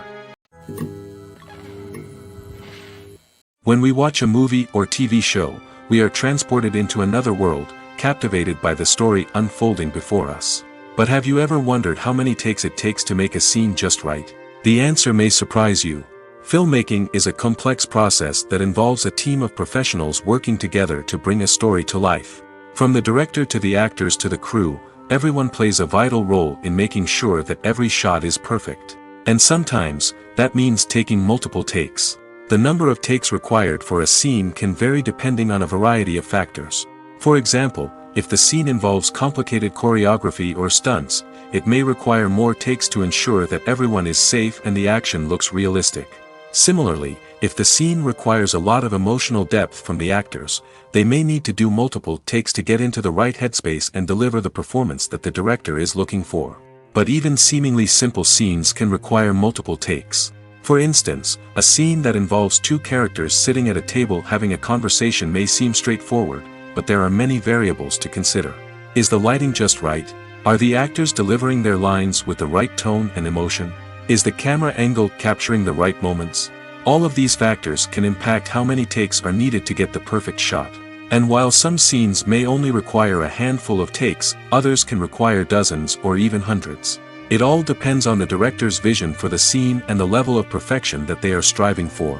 When we watch a movie or TV show, we are transported into another world, captivated by the story unfolding before us. But have you ever wondered how many takes it takes to make a scene just right? The answer may surprise you. Filmmaking is a complex process that involves a team of professionals working together to bring a story to life. From the director to the actors to the crew, everyone plays a vital role in making sure that every shot is perfect. And sometimes, that means taking multiple takes. The number of takes required for a scene can vary depending on a variety of factors. For example, if the scene involves complicated choreography or stunts, it may require more takes to ensure that everyone is safe and the action looks realistic. Similarly, if the scene requires a lot of emotional depth from the actors, they may need to do multiple takes to get into the right headspace and deliver the performance that the director is looking for. But even seemingly simple scenes can require multiple takes. For instance, a scene that involves two characters sitting at a table having a conversation may seem straightforward, but there are many variables to consider. Is the lighting just right? Are the actors delivering their lines with the right tone and emotion? Is the camera angle capturing the right moments? All of these factors can impact how many takes are needed to get the perfect shot. And while some scenes may only require a handful of takes, others can require dozens or even hundreds. It all depends on the director's vision for the scene and the level of perfection that they are striving for.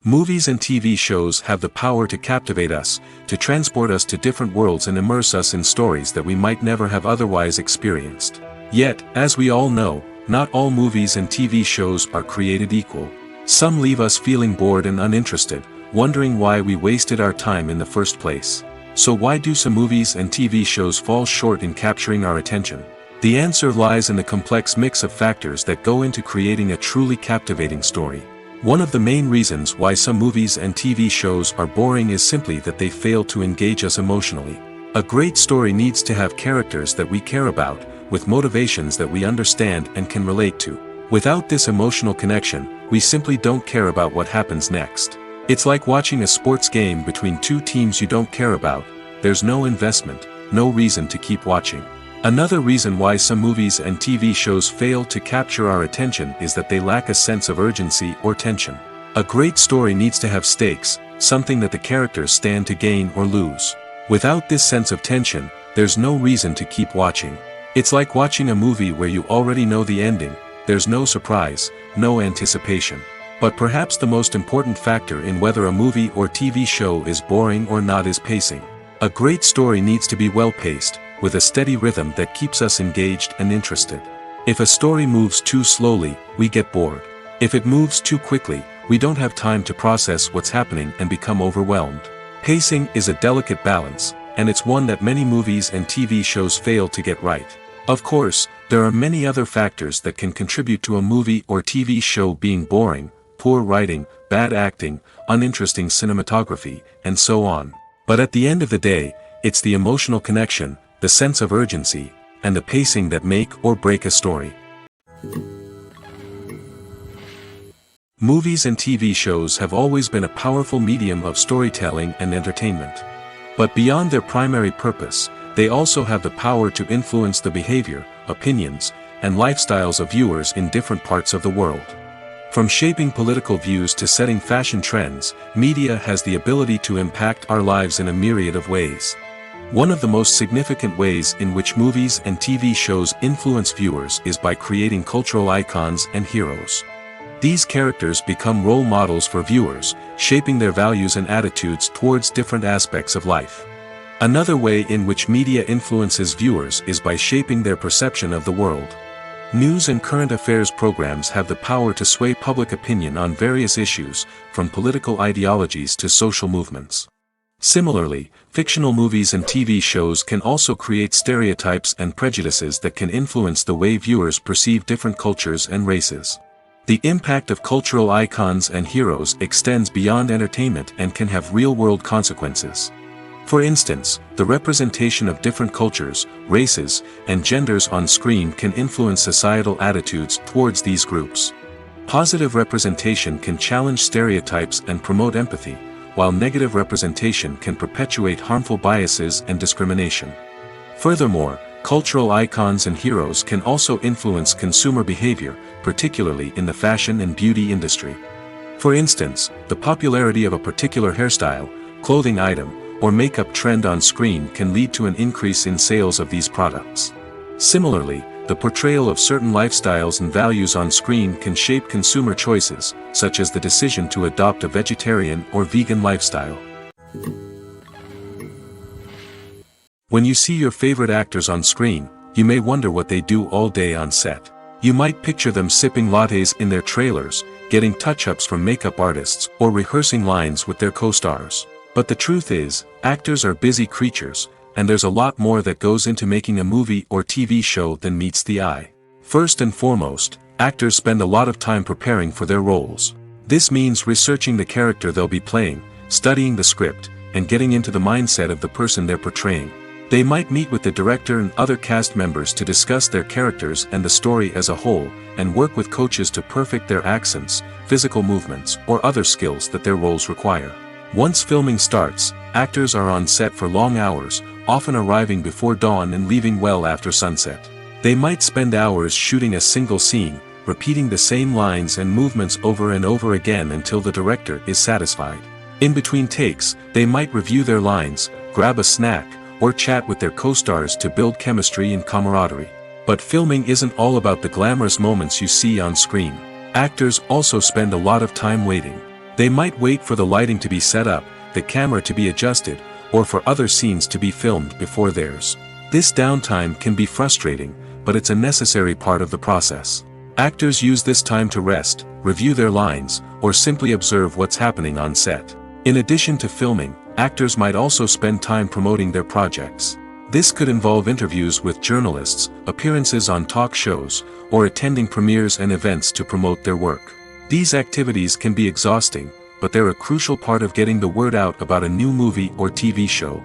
Movies and TV shows have the power to captivate us, to transport us to different worlds and immerse us in stories that we might never have otherwise experienced. Yet, as we all know, not all movies and TV shows are created equal. Some leave us feeling bored and uninterested, wondering why we wasted our time in the first place. So why do some movies and TV shows fall short in capturing our attention? The answer lies in the complex mix of factors that go into creating a truly captivating story. One of the main reasons why some movies and TV shows are boring is simply that they fail to engage us emotionally. A great story needs to have characters that we care about, with motivations that we understand and can relate to. Without this emotional connection, we simply don't care about what happens next. It's like watching a sports game between two teams you don't care about. There's no investment, no reason to keep watching. Another reason why some movies and TV shows fail to capture our attention is that they lack a sense of urgency or tension. A great story needs to have stakes, something that the characters stand to gain or lose. Without this sense of tension, there's no reason to keep watching. It's like watching a movie where you already know the ending. There's no surprise, no anticipation. But perhaps the most important factor in whether a movie or TV show is boring or not is pacing. A great story needs to be well-paced, with a steady rhythm that keeps us engaged and interested. If a story moves too slowly, we get bored. If it moves too quickly, we don't have time to process what's happening and become overwhelmed. Pacing is a delicate balance, and it's one that many movies and TV shows fail to get right. Of course, there are many other factors that can contribute to a movie or TV show being boring, poor writing, bad acting, uninteresting cinematography, and so on. But at the end of the day, it's the emotional connection, the sense of urgency, and the pacing that make or break a story. Movies and TV shows have always been a powerful medium of storytelling and entertainment. But beyond their primary purpose, they also have the power to influence the behavior, opinions, and lifestyles of viewers in different parts of the world. From shaping political views to setting fashion trends, media has the ability to impact our lives in a myriad of ways. One of the most significant ways in which movies and TV shows influence viewers is by creating cultural icons and heroes. These characters become role models for viewers, shaping their values and attitudes towards different aspects of life. Another way in which media influences viewers is by shaping their perception of the world. News and current affairs programs have the power to sway public opinion on various issues, from political ideologies to social movements. Similarly, fictional movies and TV shows can also create stereotypes and prejudices that can influence the way viewers perceive different cultures and races. The impact of cultural icons and heroes extends beyond entertainment and can have real-world consequences. For instance, the representation of different cultures, races, and genders on screen can influence societal attitudes towards these groups. Positive representation can challenge stereotypes and promote empathy, while negative representation can perpetuate harmful biases and discrimination. Furthermore, cultural icons and heroes can also influence consumer behavior, particularly in the fashion and beauty industry. For instance, the popularity of a particular hairstyle, clothing item, or makeup trend on screen can lead to an increase in sales of these products. Similarly, the portrayal of certain lifestyles and values on screen can shape consumer choices, such as the decision to adopt a vegetarian or vegan lifestyle. When you see your favorite actors on screen, you may wonder what they do all day on set. You might picture them sipping lattes in their trailers, getting touch-ups from makeup artists, or rehearsing lines with their co-stars. But the truth is, actors are busy creatures, and there's a lot more that goes into making a movie or TV show than meets the eye. First and foremost, actors spend a lot of time preparing for their roles. This means researching the character they'll be playing, studying the script, and getting into the mindset of the person they're portraying. They might meet with the director and other cast members to discuss their characters and the story as a whole, and work with coaches to perfect their accents, physical movements, or other skills that their roles require. Once filming starts, actors are on set for long hours, often arriving before dawn and leaving well after sunset. They might spend hours shooting a single scene, repeating the same lines and movements over and over again until the director is satisfied. In between takes, they might review their lines, grab a snack, or chat with their co-stars to build chemistry and camaraderie. But filming isn't all about the glamorous moments you see on screen. Actors also spend a lot of time waiting. They might wait for the lighting to be set up, the camera to be adjusted, or for other scenes to be filmed before theirs. This downtime can be frustrating, but it's a necessary part of the process. Actors use this time to rest, review their lines, or simply observe what's happening on set. In addition to filming, actors might also spend time promoting their projects. This could involve interviews with journalists, appearances on talk shows, or attending premieres and events to promote their work. These activities can be exhausting, but they're a crucial part of getting the word out about a new movie or TV show.